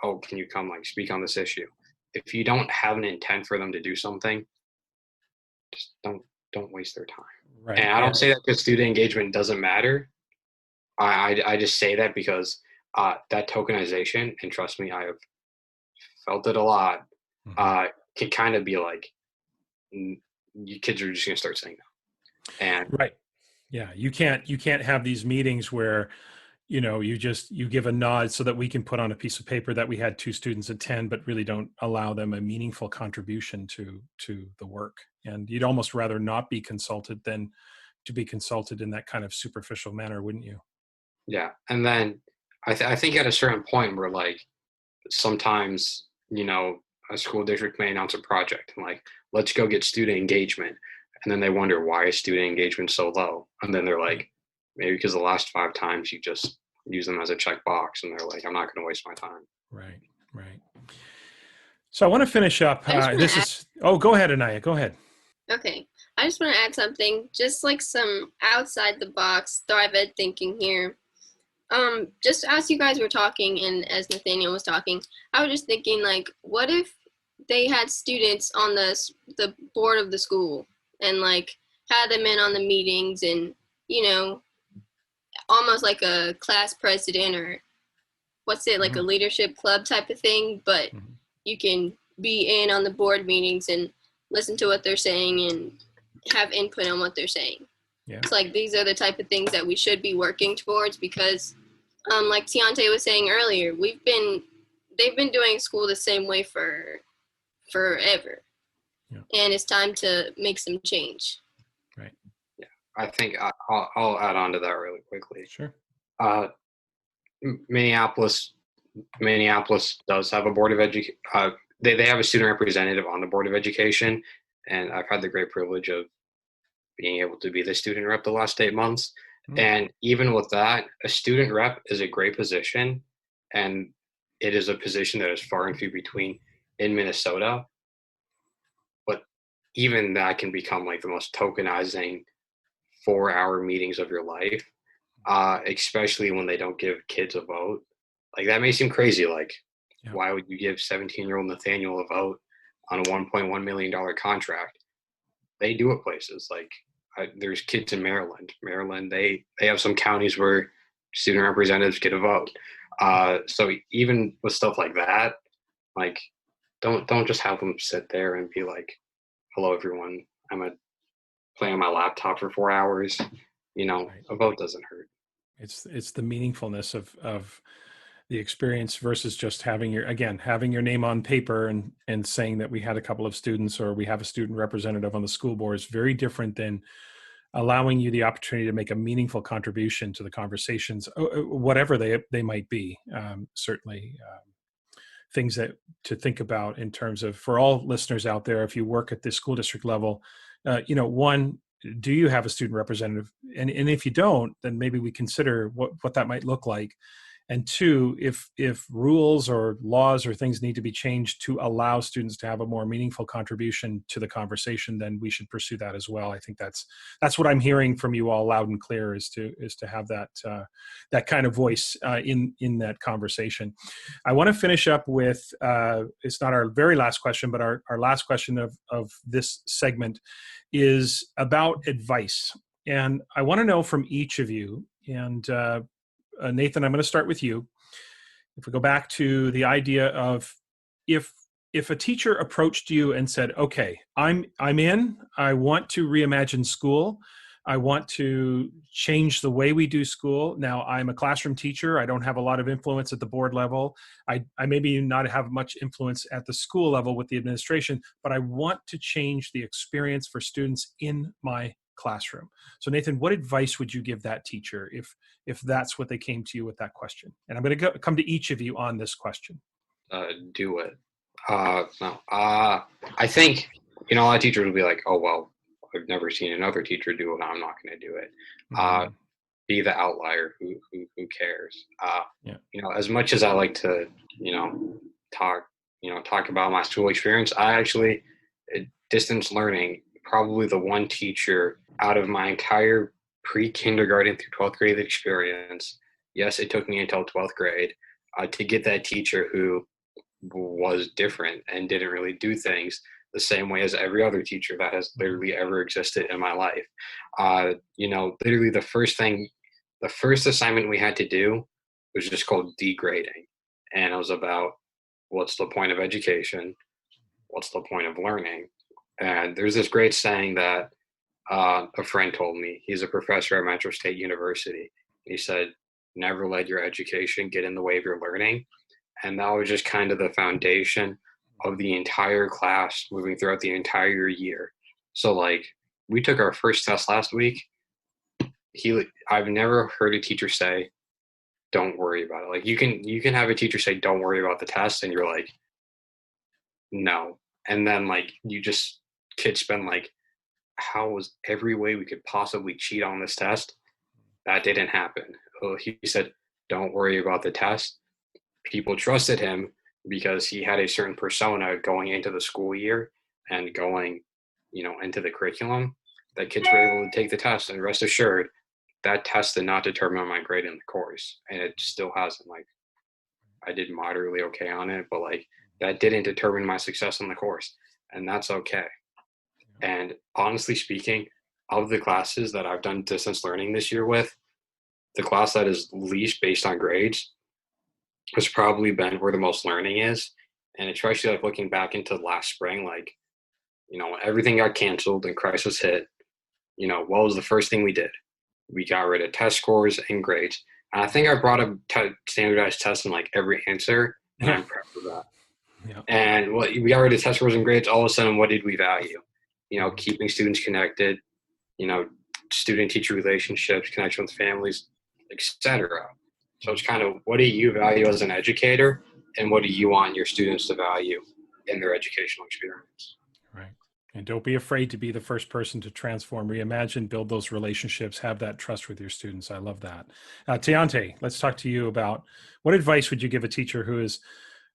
oh, can you come like speak on this issue? If you don't have an intent for them to do something, just don't waste their time. Right. And I don't say that because student engagement doesn't matter. I just say that because that tokenization, and trust me, I have felt it a lot, can kind of be like, you kids are just going to start saying no. And right. Yeah. You can't have these meetings where, you give a nod so that we can put on a piece of paper that we had 2 students attend, but really don't allow them a meaningful contribution to the work. And you'd almost rather not be consulted than to be consulted in that kind of superficial manner, wouldn't you? Yeah. And then I think at a certain point where like sometimes, a school district may announce a project and like, let's go get student engagement. And then they wonder, why is student engagement so low? And then they're like, maybe because the last 5 times you just use them as a checkbox, and they're like, I'm not going to waste my time. Right. So I want to finish up. Go ahead, Aniya. Go ahead. Okay. I just want to add something, just like some outside the box Thrive Ed thinking here. Just as you guys were talking and as Nathaniel was talking, I was just thinking, like, what if they had students on the board of the school and like had them in on the meetings and, almost like a class president or like a leadership club type of thing, but you can be in on the board meetings and listen to what they're saying and have input on what they're saying. Yeah. It's like, these are the type of things that we should be working towards because, like Teontay was saying earlier, they've been doing school the same way for forever. Yeah. And it's time to make some change. Right. Yeah. I think I'll add on to that really quickly. Sure. Minneapolis does have a board of education. They have a student representative on the board of education, and I've had the great privilege of being able to be the student rep the last 8 months. And even with that, a student rep is a great position, and it is a position that is far and few between in Minnesota. But even that can become like the most tokenizing 4-hour meetings of your life, especially when they don't give kids a vote. Like, that may seem crazy. Like, why would you give 17-year-old Nathaniel a vote on a $1.1 million contract? They do it places. Like, there's kids in Maryland. They have some counties where student representatives get a vote. So even with stuff like that, like, don't just have them sit there and be like, hello, everyone, I'm going to play on my laptop for 4 hours. A vote doesn't hurt. It's the meaningfulness of the experience versus just having your name on paper and saying that we had a couple of students or we have a student representative on the school board is very different than allowing you the opportunity to make a meaningful contribution to the conversations, whatever they might be. Certainly things that to think about in terms of, for all listeners out there, if you work at the school district level, one, do you have a student representative? And if you don't, then maybe we consider what that might look like. And 2, if rules or laws or things need to be changed to allow students to have a more meaningful contribution to the conversation, then we should pursue that as well. I think that's what I'm hearing from you all loud and clear, is to have that kind of voice in that conversation. I want to finish up with it's not our very last question, but our last question of this segment is about advice. And I want to know from each of you, and Nathan, I'm going to start with you. If we go back to the idea of if a teacher approached you and said, okay, I'm in, I want to reimagine school, I want to change the way we do school. Now, I'm a classroom teacher. I don't have a lot of influence at the board level. I maybe not have much influence at the school level with the administration, but I want to change the experience for students in my classroom. So Nathan, what advice would you give that teacher if that's what they came to you with that question? And I'm going to come to each of you on this question. Do it. No. I think, a lot of teachers will be like, oh, well, I've never seen another teacher do it. I'm not going to do it. Be the outlier. Who cares? As much as I like to, talk about my school experience, I actually, distance learning, probably the one teacher out of my entire pre-kindergarten through 12th grade experience. Yes, it took me until 12th grade to get that teacher who was different and didn't really do things the same way as every other teacher that has literally ever existed in my life. Literally the first assignment we had to do was just called degrading. And it was about what's the point of education? What's the point of learning? And there's this great saying that a friend told me. He's a professor at Metro State University. He said, never let your education get in the way of your learning. And that was just kind of the foundation of the entire class moving throughout the entire year. So like we took our first test last week. I've never heard a teacher say, don't worry about it. Like you can have a teacher say, don't worry about the test. And you're like, no. And then like kids spend like, how was every way we could possibly cheat on this test? That didn't happen. He said, don't worry about the test. People trusted him because he had a certain persona going into the school year and going, into the curriculum, that kids were able to take the test. And rest assured, that test did not determine my grade in the course. And it still hasn't. Like, I did moderately okay on it, but like that didn't determine my success in the course. And that's okay. And honestly speaking, of the classes that I've done distance learning this year with, the class that is least based on grades has probably been where the most learning is. And especially like looking back into last spring, like, when everything got canceled and crisis hit, what was the first thing we did? We got rid of test scores and grades. And I think I brought up standardized tests in like every answer, and I'm proud of that. Yeah. And we got rid of test scores and grades. All of a sudden, what did we value? Keeping students connected, student-teacher relationships, connection with families, etc. So it's kind of, what do you value as an educator, and what do you want your students to value in their educational experience? Right. And don't be afraid to be the first person to transform, reimagine, build those relationships, have that trust with your students. I love that. Teontay, let's talk to you about what advice would you give a teacher who is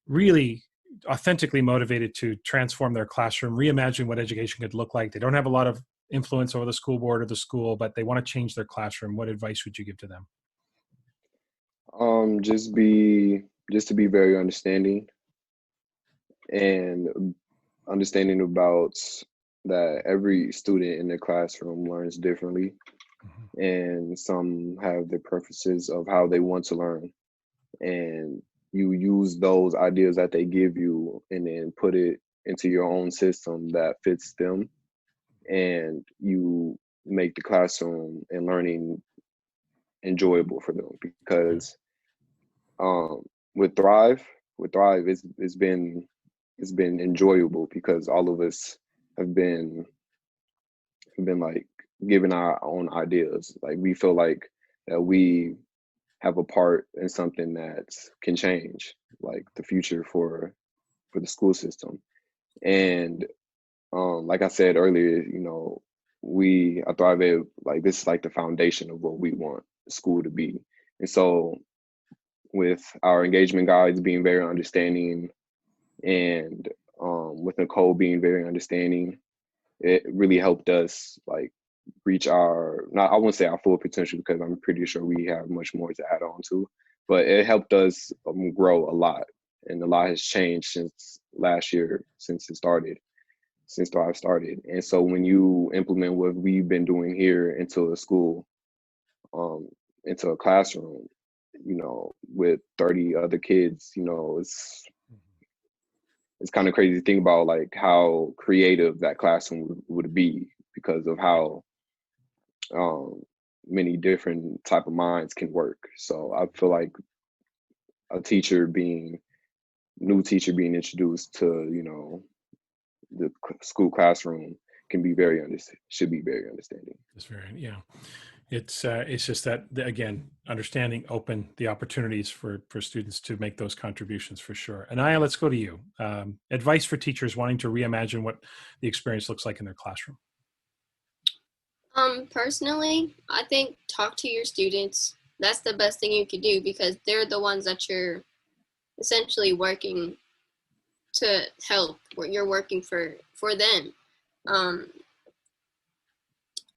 really authentically motivated to transform their classroom, reimagine what education could look like. They don't have a lot of influence over the school board or the school, but they want to change their classroom. What advice would you give to them? Just to be very understanding, and understanding about that every student in the classroom learns differently, and some have their preferences of how they want to learn, and you use those ideas that they give you and then put it into your own system that fits them, and you make the classroom and learning enjoyable for them. Because with Thrive, it's been enjoyable because all of us have been like giving our own ideas. Like we feel like that we have a part in something that can change like the future for the school system. And like I said earlier, we at Thrive Ed, like this is like the foundation of what we want school to be. And so with our engagement guides being very understanding, and with Nicole being very understanding, it really helped us like reach our, not, I won't say our full potential because I'm pretty sure we have much more to add on to, but it helped us grow a lot. And a lot has changed since last year, since Thrive started. And so when you implement what we've been doing here into a school, into a classroom, with 30 other kids, it's kind of crazy to think about like how creative that classroom would be because of how many different type of minds can work. So I feel like a new teacher being introduced to, the school classroom can be should be very understanding. It's very, yeah. It's just that, again, understanding, open the opportunities for students to make those contributions for sure. Aniya, let's go to you. Advice for teachers wanting to reimagine what the experience looks like in their classroom. Personally, I think talk to your students. That's the best thing you could do, because they're the ones that you're essentially working to help, or you're working for them.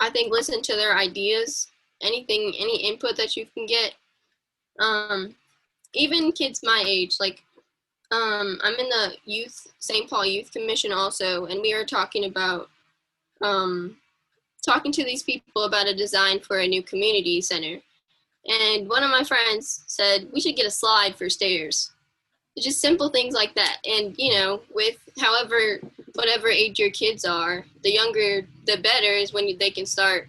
I think listen to their ideas, any input that you can get. Even kids my age, like I'm in the St. Paul Youth Commission also, and we are talking about talking to these people about a design for a new community center. And one of my friends said we should get a slide for stairs. Just simple things like that. And with whatever age your kids are, the younger the better is when they can start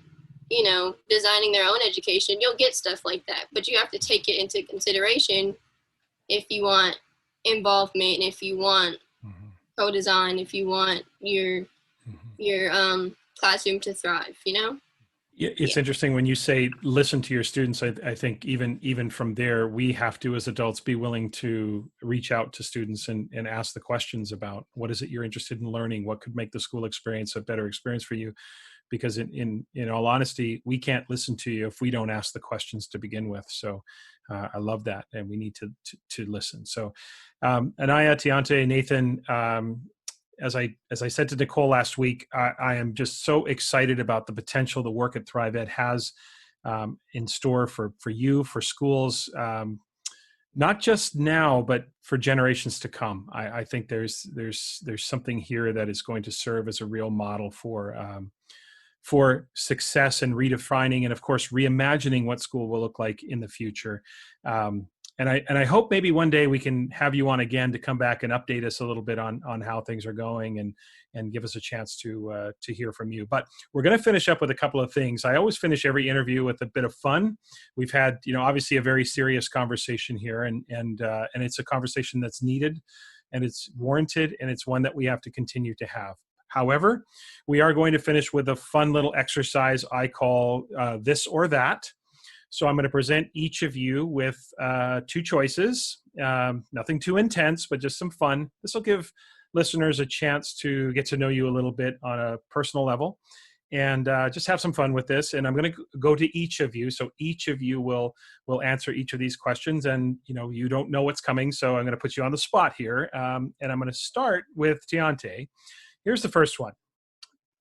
designing their own education. You'll get stuff like that, but you have to take it into consideration if you want involvement, and if you want co-design, if you want your classroom to thrive. It's interesting when you say listen to your students. I think even from there, we have to, as adults, be willing to reach out to students and ask the questions about what is it you're interested in learning, what could make the school experience a better experience for you. Because in all honesty, we can't listen to you if we don't ask the questions to begin with. So I love that, and we need to listen. So Aniya, Teontay, Nathan, as I said to Nicole last week, I am just so excited about the potential the work at Thrive Ed has in store for you, for schools, not just now, but for generations to come. I think there's something here that is going to serve as a real model for success and redefining, and of course reimagining what school will look like in the future. And I hope maybe one day we can have you on again to come back and update us a little bit on how things are going, and give us a chance to hear from you. But we're going to finish up with a couple of things. I always finish every interview with a bit of fun. We've had, obviously a very serious conversation here, and it's a conversation that's needed, and it's warranted, and it's one that we have to continue to have. However, we are going to finish with a fun little exercise I call this or that. So I'm going to present each of you with two choices, nothing too intense, but just some fun. This will give listeners a chance to get to know you a little bit on a personal level, and just have some fun with this. And I'm going to go to each of you. So each of you will answer each of these questions, and you don't know what's coming. So I'm going to put you on the spot here. And I'm going to start with Teontay. Here's the first one.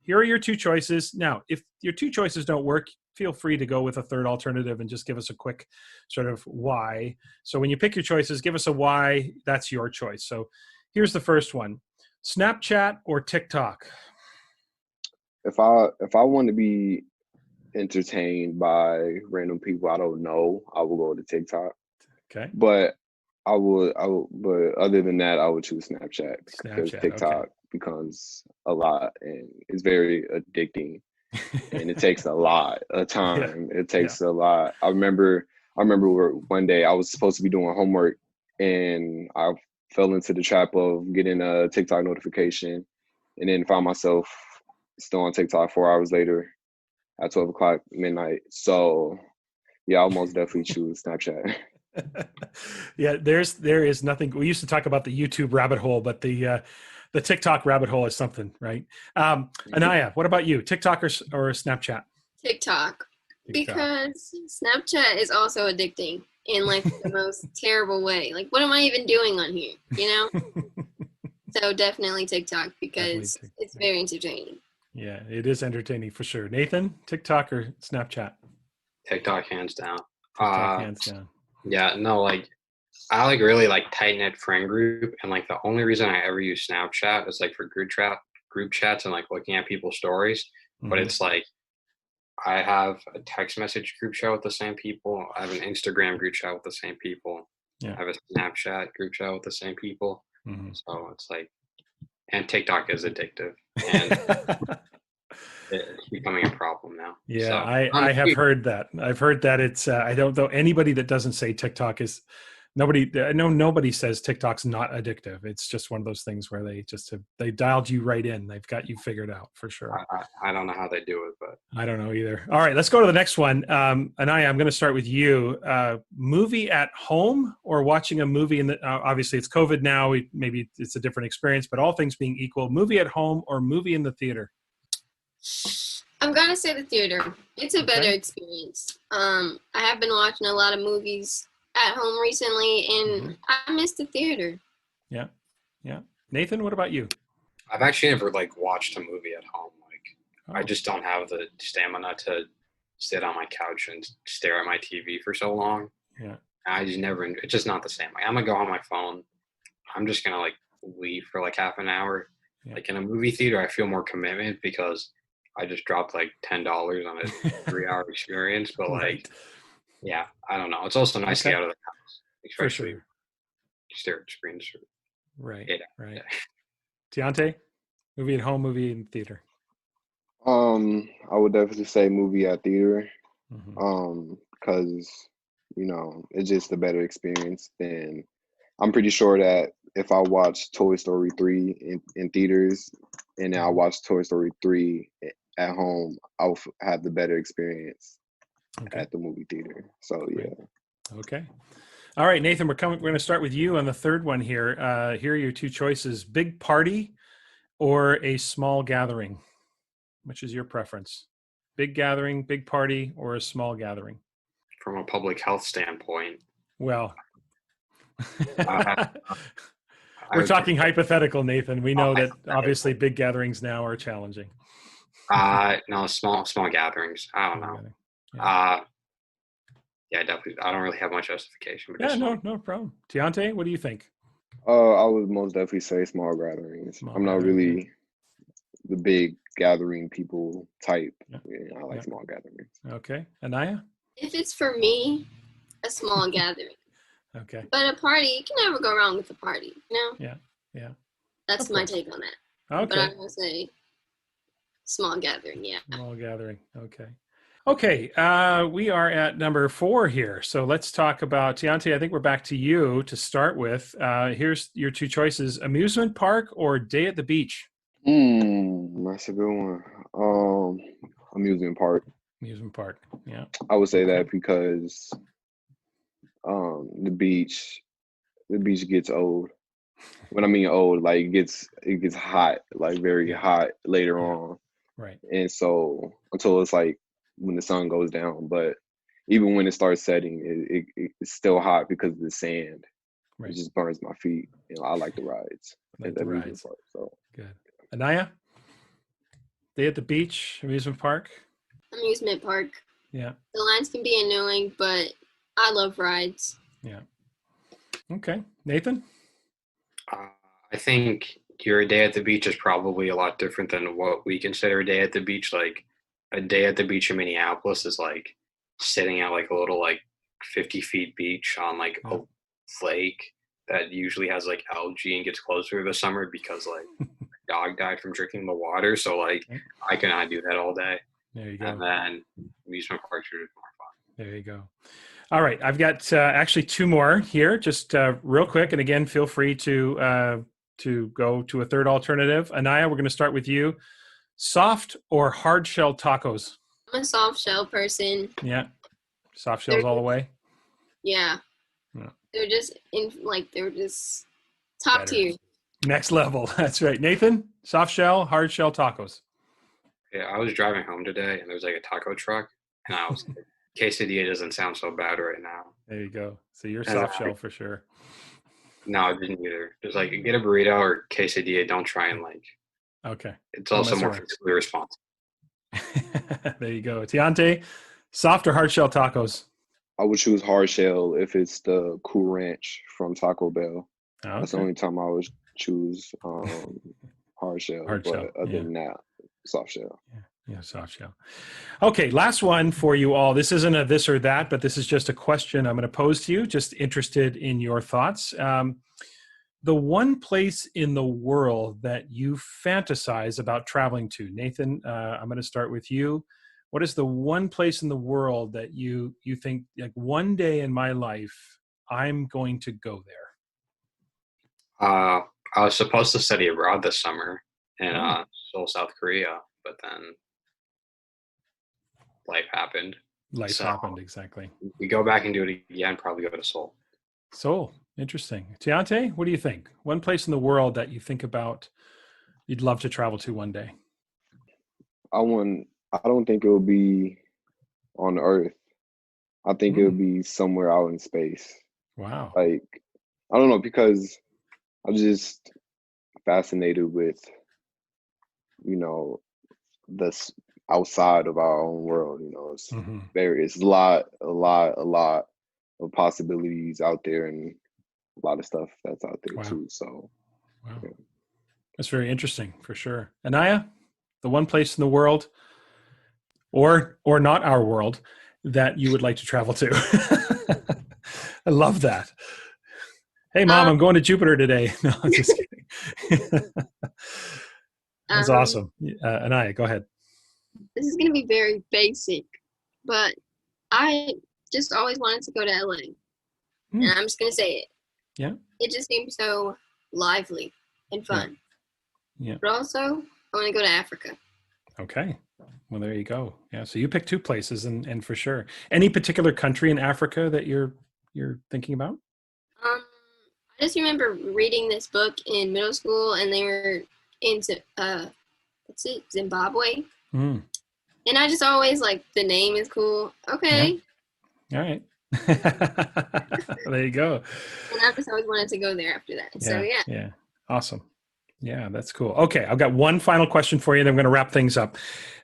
Here are your two choices. Now, if your two choices don't work, feel free to go with a third alternative and just give us a quick sort of why. So when you pick your choices, give us a why. That's your choice. So here's the first one. Snapchat or TikTok? If I want to be entertained by random people I don't know, I will go to TikTok. Okay. But but other than that, I would choose Snapchat because TikTok becomes a lot, and it's very addicting, and it takes a lot of time. Yeah. It takes a lot. I remember one day I was supposed to be doing homework, and I fell into the trap of getting a TikTok notification, and then found myself still on TikTok 4 hours later at 12 o'clock midnight. So yeah, I'll most definitely choose Snapchat. Yeah, there is nothing. We used to talk about the YouTube rabbit hole, but the TikTok rabbit hole is something, right? Aniya, what about you? TikTok or Snapchat? TikTok, because Snapchat is also addicting in like the most terrible way. Like, what am I even doing on here? So definitely TikTok, because it's very entertaining. Yeah, it is entertaining for sure. Nathan, TikTok or Snapchat? TikTok, hands down. Hands down. Yeah, no, I really tight-knit friend group, and the only reason I ever use Snapchat is for group chats and looking at people's stories. Mm-hmm. But it's I have a text message group chat with the same people. I have an Instagram group chat with the same people. Yeah. I have a Snapchat group chat with the same people. Mm-hmm. So it's and TikTok is addictive, and it's becoming a problem now. Yeah, So I have heard that. I've heard that it's I don't know anybody that doesn't say TikTok is nobody. I know nobody says TikTok's not addictive. It's just one of those things where they dialed you right in. They've got you figured out for sure. I don't know how they do it, but I don't know either. All right, let's go to the next one. Aniya, I'm going to start with you. Movie at home or watching a movie in the obviously it's COVID now. Maybe it's a different experience, but all things being equal, movie at home or movie in the theater. I'm gonna say the theater. It's a better experience. I have been watching a lot of movies at home recently, and I miss the theater. Yeah. Nathan, what about you? I've actually never watched a movie at home. I just don't have the stamina to sit on my couch and stare at my TV for so long. Yeah. I just never. It's just not the same. I'm gonna go on my phone. I'm just gonna leave for half an hour. Yeah. In a movie theater, I feel more commitment because I just dropped $10 on a 3-hour experience. But yeah, I don't know. It's also nice to get out of the house, especially stare at screens. Right. Yeah. Teontay, movie at home, movie in theater. I would definitely say movie at theater. Because it's just a better experience. Than I'm pretty sure that if I watch Toy Story 3 in theaters and then I watch Toy Story 3 at home, I'll have the better experience at the movie theater. So yeah. Okay. All right, Nathan, we're going to start with you on the third one here. Here are your two choices: big party or a small gathering. Which is your preference? Big gathering, big party, or a small gathering? From a public health standpoint. Well, we're talking hypothetical, Nathan. We know that obviously big gatherings now are challenging. No, small gatherings. I don't know. Yeah, definitely. I don't really have much justification. But no problem. Teontay, what do you think? I would most definitely say small gatherings. I'm not really the big gathering people type. I like small gatherings. Okay. Aniya? If it's for me, a small gathering. Okay. But a party, you can never go wrong with a party, Yeah. That's my take on that. Okay. But I'm going to say small gathering, Small gathering, okay. Okay, we are at number 4 here. So let's talk about, Teontay, I think we're back to you to start with. Here's your two choices: amusement park or day at the beach? That's a good one. Amusement park. Amusement park, yeah. I would say that because the beach gets old. When I mean old, it gets hot, very hot later on. Right. And so until it's when the sun goes down, but even when it starts setting, it's still hot because of the sand. Right. It just burns my feet. I like the rides. Park, so good. Aniya? Day at the beach, amusement park? Amusement park. Yeah. The lines can be annoying, but I love rides. Yeah. Okay. Nathan? I think your day at the beach is probably a lot different than what we consider a day at the beach. A day at the beach in Minneapolis is sitting at a little 50 feet beach on a lake that usually has algae and gets closed through the summer because a dog died from drinking the water. So I cannot do that all day. There you go. And then amusement parks are just more fun. There you go. All right, I've got actually 2 more here, just real quick. And again, feel free to go to a third alternative. Aniya, we're going to start with you. Soft or hard shell tacos? I'm a soft shell person. Yeah, soft shells all the way. Yeah. They're just they're just top tier. Next level. That's right. Nathan, soft shell, hard shell tacos. Yeah, I was driving home today and there was a taco truck and I was quesadilla doesn't sound so bad right now. There you go. So you're soft shell for sure. No, I didn't either. Just get a burrito or quesadilla. Don't try and Okay. It's also more physically responsive. There you go. Teontay, soft or hard shell tacos? I would choose hard shell if it's the Cool Ranch from Taco Bell. Okay. That's the only time I would choose hard shell. Other than that, soft shell. Yeah, soft shell. Okay, last one for you all. This isn't a this or that, but this is just a question I'm going to pose to you. Just interested in your thoughts. The one place in the world that you fantasize about traveling to, Nathan, I'm going to start with you. what is the one place in the world that you think, like, one day in my life, I'm going to go there? I was supposed to study abroad this summer in Oh. Seoul, South Korea, but then life happened. Life So happened, exactly. we go back and do it again, probably go to Seoul. Seoul, interesting. Teontay, what do you think? One place in the world that you think about you'd love to travel to one day? I don't think it would be on Earth. I think it would be somewhere out in space. Wow. Like, I don't know, because I'm just fascinated with, you know, this outside of our own world. You know, it's Mm-hmm. it's a lot of possibilities out there, and a lot of stuff that's out there Wow. too. So, Wow. yeah. That's very interesting, for sure. Aniya, the one place in the world, or not our world, that you would like to travel to? I love that. Hey, Mom, I'm going to Jupiter today. No, I'm just kidding. That's awesome. Aniya, go ahead. This is going to be very basic, but I just always wanted to go to LA. And I'm just going to say it. Yeah. It just seems so lively and fun. Yeah. But also, I want to go to Africa. Okay. Well, there you go. Yeah. So you picked two places, and for sure. Any particular country in Africa that you're thinking about? I just remember reading this book in middle school, and they were in Zimbabwe. Mm. And I just always like, the name is cool. Okay. Yeah. All right. There you go. And I've just always wanted to go there after that. So yeah. Yeah. Awesome. Yeah, that's cool. Okay, I've got one final question for you, and then I'm going to wrap things up.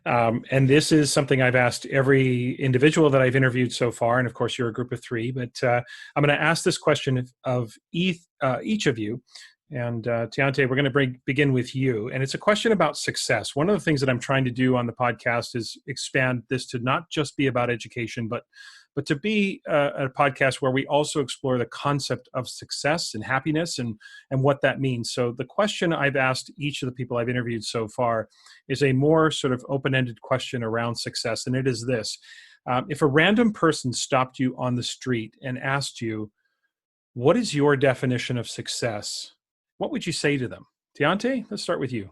And this is something I've asked every individual that I've interviewed so far, and of course you're a group of three, but I'm going to ask this question of each of you. And Teontay, we're going to begin with you. And it's a question about success. One of the things that I'm trying to do on the podcast is expand this to not just be about education, but to be a podcast where we also explore the concept of success and happiness and what that means. So the question I've asked each of the people I've interviewed so far is a more sort of open-ended question around success. And it is this. If a random person stopped you on the street and asked you, what is your definition of success? What would you say to them? Teontay, let's start with you.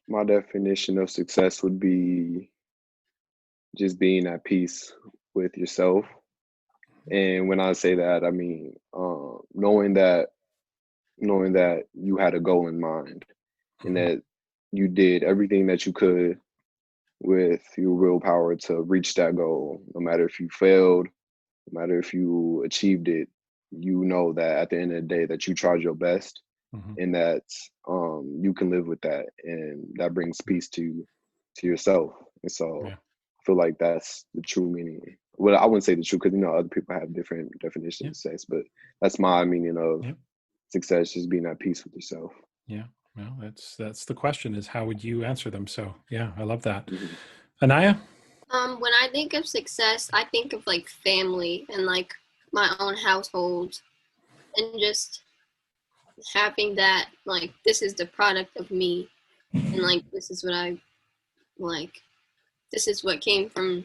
My definition of success would be just being at peace with yourself. And when I say that, I mean knowing that you had a goal in mind, and that you did everything that you could with your willpower to reach that goal. No matter if you failed, no matter if you achieved it, you know that at the end of the day that you tried your best, and that you can live with that, and that brings peace to yourself. And so I feel like that's the true meaning. Well, I wouldn't say the true, because other people have different definitions of success, but that's my meaning of success, just being at peace with yourself. Yeah. Well, that's the question, is how would you answer them? So yeah, I love that. Aniya? When I think of success, I think of like family and like my own household, and just having that, like, this is the product of me, and like this is what I like, this is what came from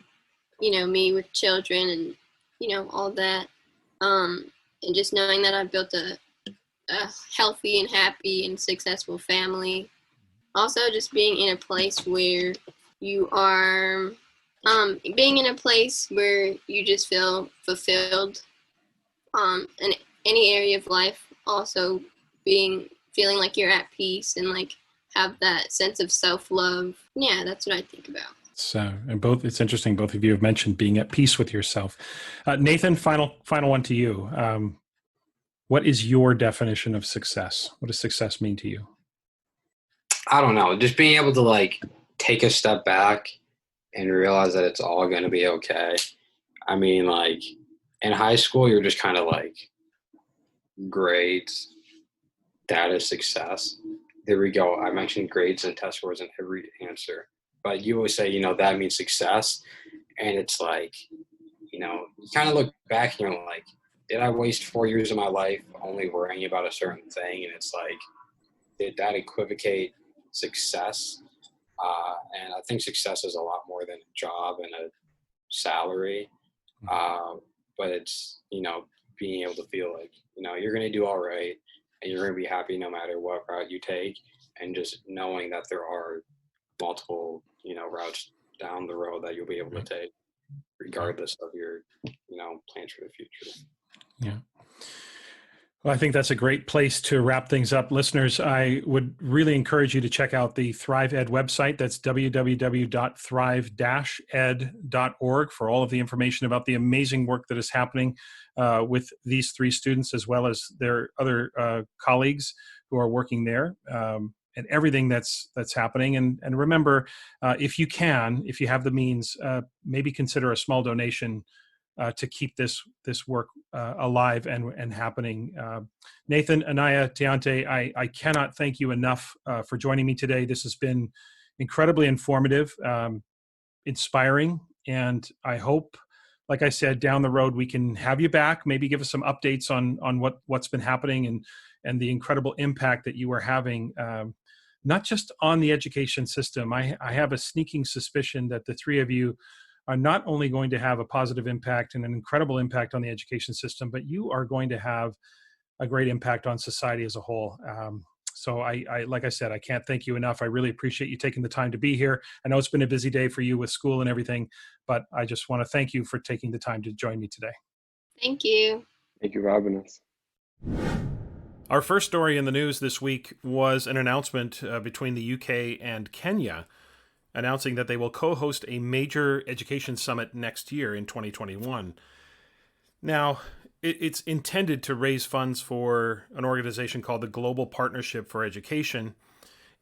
me with children, and all that, and just knowing that I built a healthy and happy and successful family. Also, just being in a place where you are being in a place where you just feel fulfilled in any area of life. Also feeling like you're at peace and like have that sense of self-love. Yeah, that's what I think about. So, and it's interesting, both of you have mentioned being at peace with yourself. Nathan, final one to you. What is your definition of success? What does success mean to you? I don't know. Just being able to like take a step back and realize that it's all going to be okay. I mean, like in high school, you're just kind of like, grades, that is success. There we go. I mentioned grades and test scores in every answer. But you always say, that means success. And it's like, you kind of look back and you're like, did I waste 4 years of my life only worrying about a certain thing? And it's like, did that equivocate success? And I think success is a lot more than a job and a salary. But it's, being able to feel like, you're going to do all right and you're going to be happy no matter what route you take. And just knowing that there are multiple, routes down the road that you'll be able to take, regardless of your, plans for the future. Yeah. Well, I think that's a great place to wrap things up. Listeners, I would really encourage you to check out the Thrive Ed website. That's www.thrive-ed.org for all of the information about the amazing work that is happening with these 3 students, as well as their other colleagues who are working there, and everything that's happening. And remember, if you have the means, maybe consider a small donation to keep this work alive and happening. Nathan, Aniya, Teontay, I cannot thank you enough for joining me today. This has been incredibly informative, inspiring, and I hope, like I said, down the road we can have you back, maybe give us some updates on what's been happening and the incredible impact that you are having, not just on the education system. I have a sneaking suspicion that the 3 of you are not only going to have a positive impact and an incredible impact on the education system, but you are going to have a great impact on society as a whole. So I like I said, I can't thank you enough. I really appreciate you taking the time to be here. I know it's been a busy day for you with school and everything, but I just want to thank you for taking the time to join me today. Thank you. Thank you for having us. Our first story in the news this week was an announcement between the UK and Kenya, announcing that they will co-host a major education summit next year in 2021. Now, it's intended to raise funds for an organization called the Global Partnership for Education.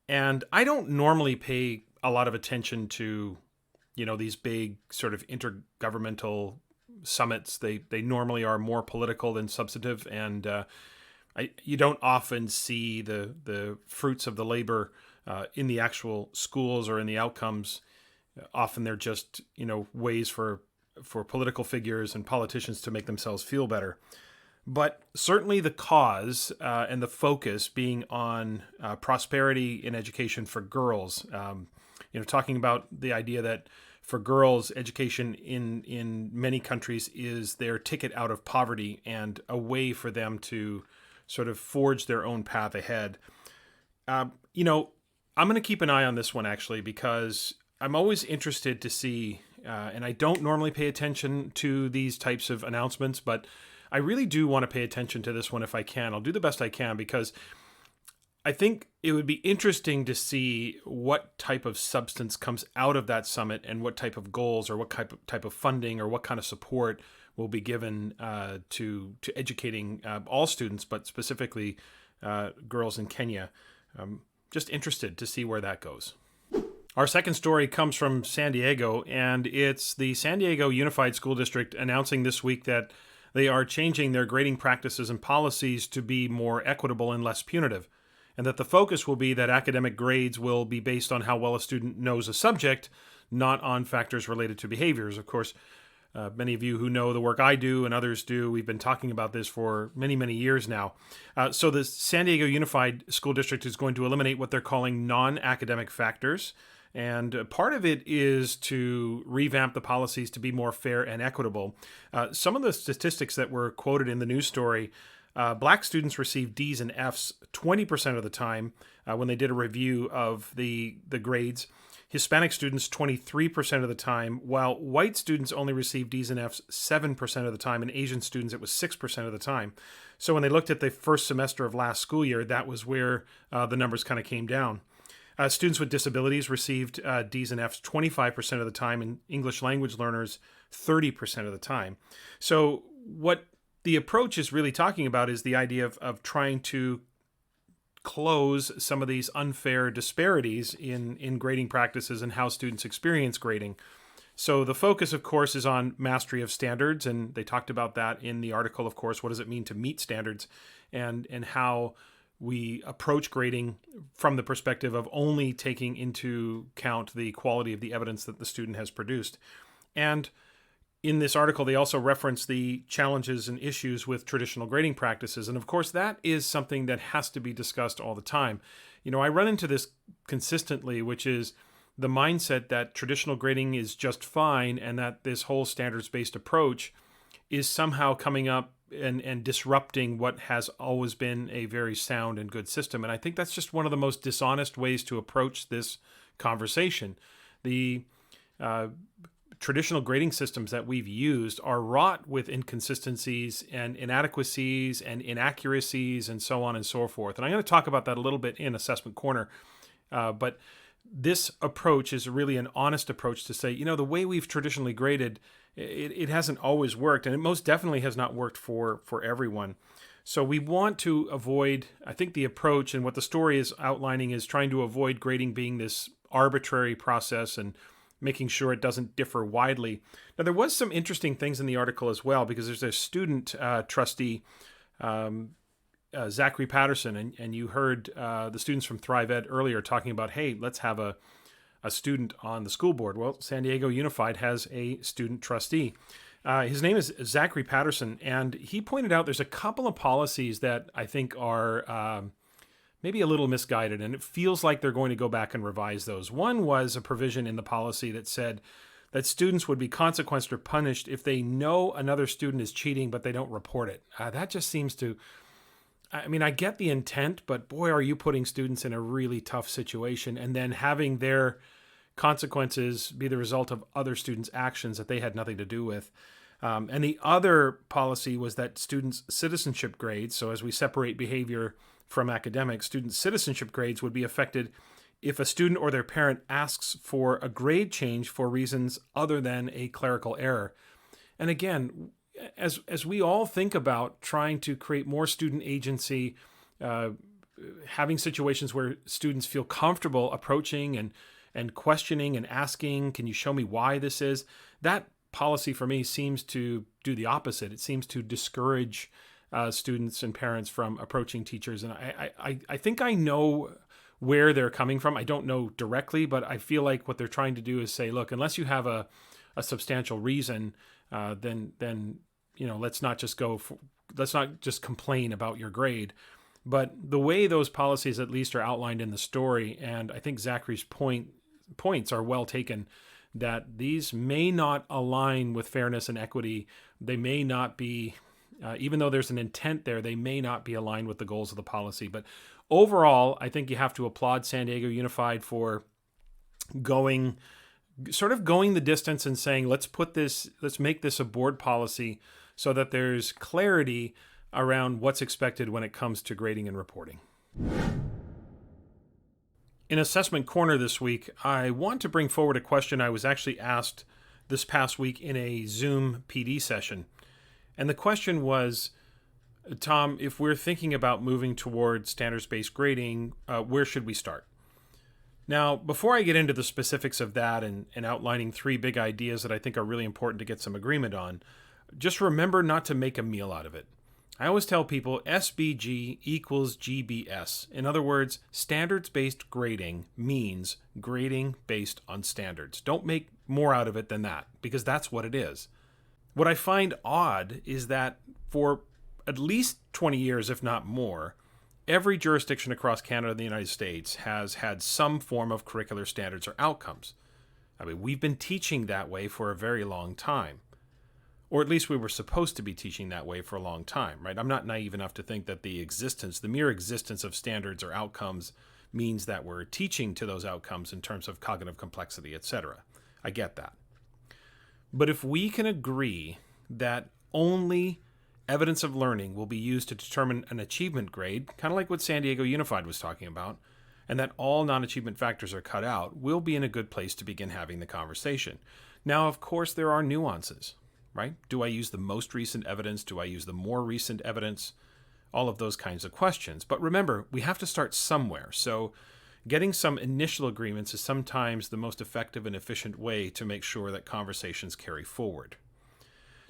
And I don't normally pay a lot of attention to, these big sort of intergovernmental summits. They normally are more political than substantive. And you don't often see the fruits of the labor in the actual schools or in the outcomes. Often they're just, ways for political figures and politicians to make themselves feel better. But certainly the cause and the focus being on prosperity in education for girls, talking about the idea that for girls, education in many countries is their ticket out of poverty and a way for them to sort of forge their own path ahead. I'm going to keep an eye on this one, actually, because I'm always interested to see, and I don't normally pay attention to these types of announcements, but I really do want to pay attention to this one if I can. I'll do the best I can, because I think it would be interesting to see what type of substance comes out of that summit and what type of goals or what type of funding or what kind of support will be given to educating all students, but specifically girls in Kenya. Just interested to see where that goes. Our second story comes from San Diego, and it's the San Diego Unified School District announcing this week that they are changing their grading practices and policies to be more equitable and less punitive, and that the focus will be that academic grades will be based on how well a student knows a subject, not on factors related to behaviors. Of course, many of you who know the work I do and others do, we've been talking about this for many, many years now. So the San Diego Unified School District is going to eliminate what they're calling non-academic factors. And part of it is to revamp the policies to be more fair and equitable. Some of the statistics that were quoted in the news story, Black students received D's and F's 20% of the time when they did a review of the grades. Hispanic students 23% of the time, while white students only received D's and F's 7% of the time, and Asian students it was 6% of the time. So when they looked at the first semester of last school year, that was where the numbers kind of came down. Students with disabilities received D's and F's 25% of the time, and English language learners 30% of the time. So what the approach is really talking about is the idea of trying to close some of these unfair disparities in grading practices and how students experience grading. So the focus, of course, is on mastery of standards, and they talked about that in the article, of course. What does it mean to meet standards, and how we approach grading from the perspective of only taking into account the quality of the evidence that the student has produced. And in this article, they also reference the challenges and issues with traditional grading practices. And of course, that is something that has to be discussed all the time. I run into this consistently, which is the mindset that traditional grading is just fine and that this whole standards-based approach is somehow coming up and disrupting what has always been a very sound and good system. And I think that's just one of the most dishonest ways to approach this conversation. The traditional grading systems that we've used are wrought with inconsistencies and inadequacies and inaccuracies and so on and so forth. And I'm going to talk about that a little bit in Assessment Corner. But this approach is really an honest approach to say, the way we've traditionally graded, it hasn't always worked, and it most definitely has not worked for everyone. So we want to avoid, I think the approach and what the story is outlining is trying to avoid grading being this arbitrary process and making sure it doesn't differ widely. Now, there was some interesting things in the article as well, because there's a student trustee, Zachary Patterson, and you heard the students from Thrive Ed earlier talking about, hey, let's have a student on the school board. Well, San Diego Unified has a student trustee. His name is Zachary Patterson, and he pointed out there's a couple of policies that I think are maybe a little misguided, and it feels like they're going to go back and revise those. One was a provision in the policy that said that students would be consequenced or punished if they know another student is cheating, but they don't report it. That just seems to... I get the intent, but boy, are you putting students in a really tough situation, and then having their consequences be the result of other students' actions that they had nothing to do with. And the other policy was that students' citizenship grades, so as we separate behavior from academics, students' citizenship grades would be affected if a student or their parent asks for a grade change for reasons other than a clerical error. And again, as we all think about trying to create more student agency, having situations where students feel comfortable approaching and questioning and asking, can you show me why this is? That policy for me seems to do the opposite. It seems to discourage students and parents from approaching teachers. And I think I know where they're coming from. I don't know directly, but I feel like what they're trying to do is say, look, unless you have a substantial reason, then let's not just complain about your grade. But the way those policies at least are outlined in the story, and I think Zachary's points are well taken, that these may not align with fairness and equity. They may not be, even though there's an intent there, they may not be aligned with the goals of the policy. But overall, I think you have to applaud San Diego Unified for going the distance and saying, let's make this a board policy so that there's clarity around what's expected when it comes to grading and reporting. In Assessment Corner this week, I want to bring forward a question I was actually asked this past week in a Zoom PD session. And the question was, Tom, if we're thinking about moving towards standards-based grading, where should we start? Now, before I get into the specifics of that and outlining three big ideas that I think are really important to get some agreement on, just remember not to make a meal out of it. I always tell people SBG equals GBS. In other words, standards-based grading means grading based on standards. Don't make more out of it than that, because that's what it is. What I find odd is that for at least 20 years, if not more, every jurisdiction across Canada and the United States has had some form of curricular standards or outcomes. We've been teaching that way for a very long time. Or at least we were supposed to be teaching that way for a long time, right? I'm not naive enough to think that the mere existence of standards or outcomes means that we're teaching to those outcomes in terms of cognitive complexity, etc. I get that. But if we can agree that only evidence of learning will be used to determine an achievement grade, kind of like what San Diego Unified was talking about, and that all non-achievement factors are cut out, we'll be in a good place to begin having the conversation. Now, of course, there are nuances. Right? Do I use the most recent evidence? Do I use the more recent evidence? All of those kinds of questions. But remember, we have to start somewhere. So getting some initial agreements is sometimes the most effective and efficient way to make sure that conversations carry forward.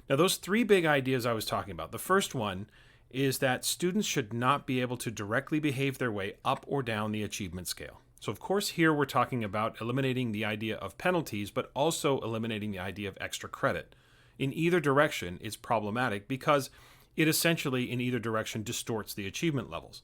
Now, those three big ideas I was talking about. The first one is that students should not be able to directly behave their way up or down the achievement scale. So, of course, here we're talking about eliminating the idea of penalties, but also eliminating the idea of extra credit. In either direction, it's problematic because it essentially, in either direction, distorts the achievement levels.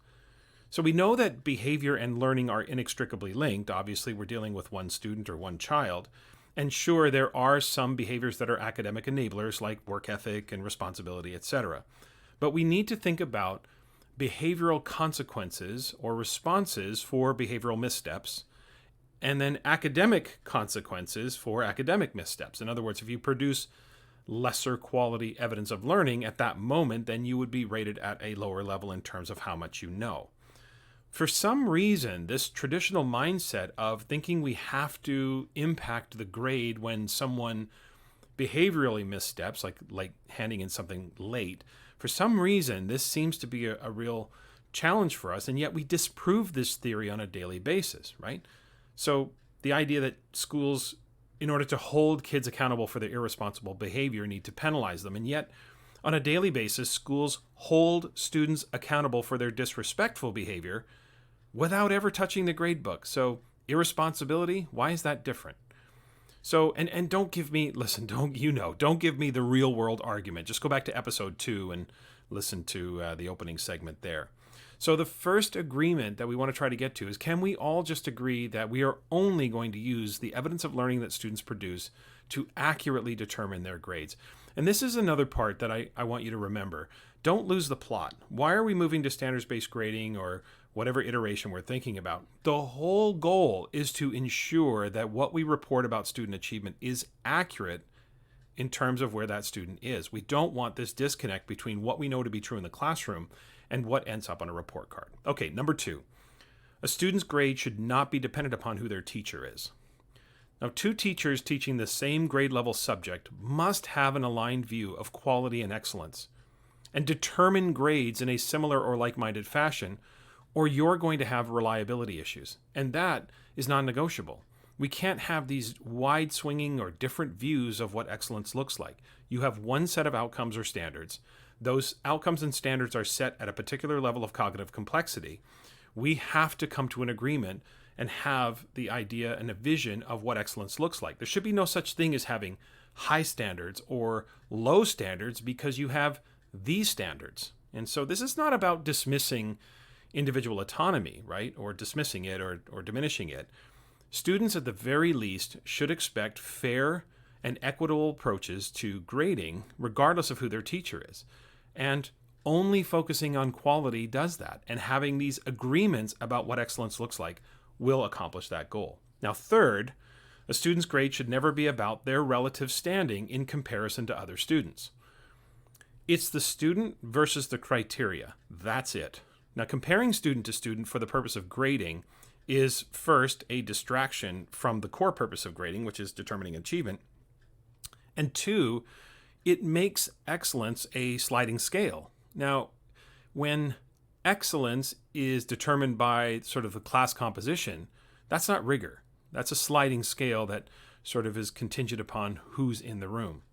So we know that behavior and learning are inextricably linked. Obviously, we're dealing with one student or one child. And sure, there are some behaviors that are academic enablers like work ethic and responsibility, etc. But we need to think about behavioral consequences or responses for behavioral missteps, and then academic consequences for academic missteps. In other words, if you produce lesser quality evidence of learning at that moment, then you would be rated at a lower level in terms of how much you know. For some reason, this traditional mindset of thinking we have to impact the grade when someone behaviorally missteps, like handing in something late, for some reason, this seems to be a real challenge for us, and yet we disprove this theory on a daily basis, right? So the idea that schools, in order to hold kids accountable for their irresponsible behavior, need to penalize them, and yet on a daily basis, schools hold students accountable for their disrespectful behavior without ever touching the grade book. So irresponsibility, why is that different? So, and don't give me, listen, don't give me the real world argument. Just go back to episode 2 and listen to the opening segment there. So the first agreement that we want to try to get to is, can we all just agree that we are only going to use the evidence of learning that students produce to accurately determine their grades? And this is another part that I want you to remember. Don't lose the plot. Why are we moving to standards-based grading or whatever iteration we're thinking about? The whole goal is to ensure that what we report about student achievement is accurate in terms of where that student is. We don't want this disconnect between what we know to be true in the classroom and what ends up on a report card. Okay, number 2. A student's grade should not be dependent upon who their teacher is. Now, 2 teachers teaching the same grade level subject must have an aligned view of quality and excellence and determine grades in a similar or like-minded fashion, or you're going to have reliability issues. And that is non-negotiable. We can't have these wide-swinging or different views of what excellence looks like. You have one set of outcomes or standards. Those outcomes and standards are set at a particular level of cognitive complexity. We have to come to an agreement and have the idea and a vision of what excellence looks like. There should be no such thing as having high standards or low standards, because you have these standards. And so this is not about dismissing individual autonomy, right? Or dismissing it or diminishing it. Students, at the very least, should expect fair and equitable approaches to grading, regardless of who their teacher is. And only focusing on quality does that. And having these agreements about what excellence looks like will accomplish that goal. Now, third, a student's grade should never be about their relative standing in comparison to other students. It's the student versus the criteria. That's it. Now, comparing student to student for the purpose of grading is, first, a distraction from the core purpose of grading, which is determining achievement. And 2, it makes excellence a sliding scale. Now, when excellence is determined by sort of the class composition, that's not rigor. That's a sliding scale that sort of is contingent upon who's in the room.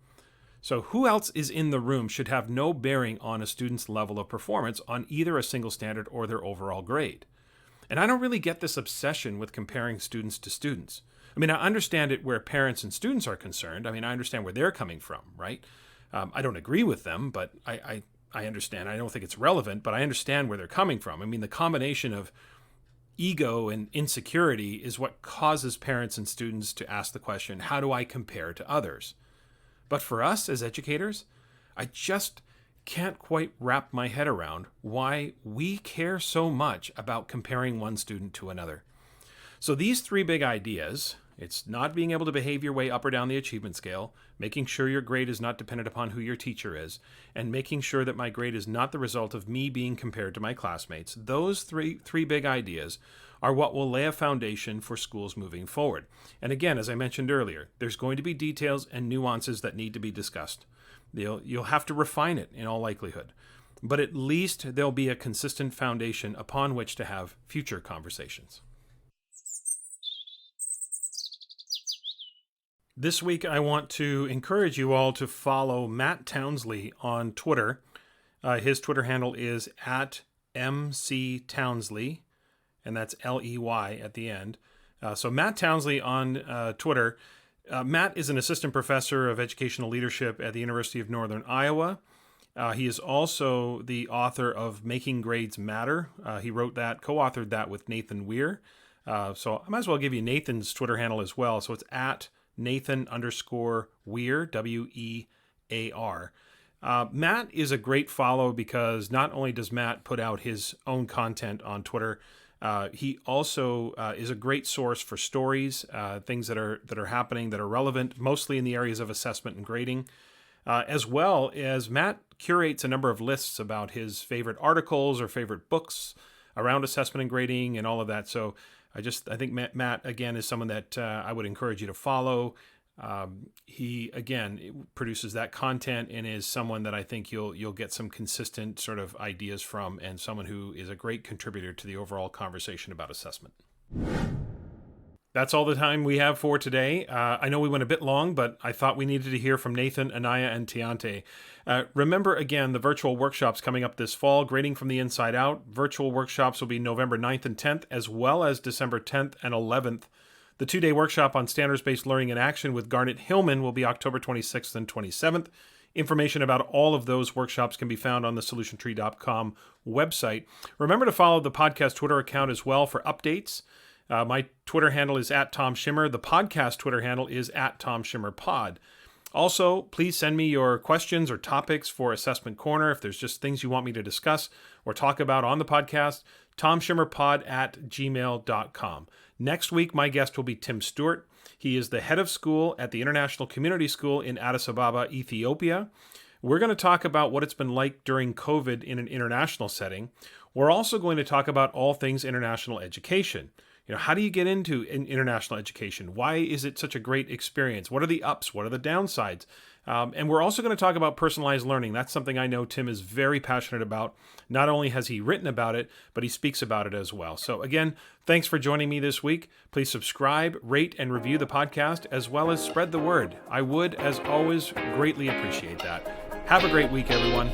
So who else is in the room should have no bearing on a student's level of performance on either a single standard or their overall grade. And I don't really get this obsession with comparing students to students. I mean, I understand it where parents and students are concerned. I mean, I understand where they're coming from, right? I don't agree with them, but I understand. I don't think it's relevant, but I understand where they're coming from. I mean, the combination of ego and insecurity is what causes parents and students to ask the question, how do I compare to others? But for us as educators, I just can't quite wrap my head around why we care so much about comparing one student to another. So these 3 big ideas, it's not being able to behave your way up or down the achievement scale, making sure your grade is not dependent upon who your teacher is, and making sure that my grade is not the result of me being compared to my classmates. Those three big ideas are what will lay a foundation for schools moving forward. And again, as I mentioned earlier, there's going to be details and nuances that need to be discussed. You'll have to refine it in all likelihood. But at least there'll be a consistent foundation upon which to have future conversations. This week, I want to encourage you all to follow Matt Townsley on Twitter. His Twitter handle is @MCTownsley, and that's Ley at the end. So Matt Townsley on Twitter. Matt is an assistant professor of educational leadership at the University of Northern Iowa, He is also the author of Making Grades Matter. He wrote that, co-authored that with Nathan Weir. So I might as well give you Nathan's Twitter handle as well. So it's at Nathan_Weir, Wear. Matt is a great follow because not only does Matt put out his own content on Twitter, he also is a great source for stories, things that are happening that are relevant, mostly in the areas of assessment and grading. As well as Matt curates a number of lists about his favorite articles or favorite books around assessment and grading and all of that. So I think Matt, again, is someone that I would encourage you to follow. He, again, produces that content and is someone that I think you'll get some consistent sort of ideas from, and someone who is a great contributor to the overall conversation about assessment. That's all the time we have for today. I know we went a bit long, but I thought we needed to hear from Nathan, Aniya, and Teontay. Remember, again, the virtual workshops coming up this fall, Grading from the Inside Out. Virtual workshops will be November 9th and 10th, as well as December 10th and 11th. The 2-day workshop on standards-based learning in action with Garnet Hillman will be October 26th and 27th. Information about all of those workshops can be found on the solutiontree.com website. Remember to follow the podcast Twitter account as well for updates. My Twitter handle is @TomSchimmer. The podcast Twitter handle is @TomSchimmerPod. Also, please send me your questions or topics for Assessment Corner. If there's just things you want me to discuss or talk about on the podcast, tomschimmerpod@gmail.com. Next week, my guest will be Tim Stewart. He is the head of school at the International Community School in Addis Ababa, Ethiopia. We're going to talk about what it's been like during COVID in an international setting. We're also going to talk about all things international education. How do you get into international education? Why is it such a great experience? What are the ups? What are the downsides? And we're also going to talk about personalized learning. That's something I know Tim is very passionate about. Not only has he written about it, but he speaks about it as well. So again, thanks for joining me this week. Please subscribe, rate, and review the podcast, as well as spread the word. I would, as always, greatly appreciate that. Have a great week, everyone.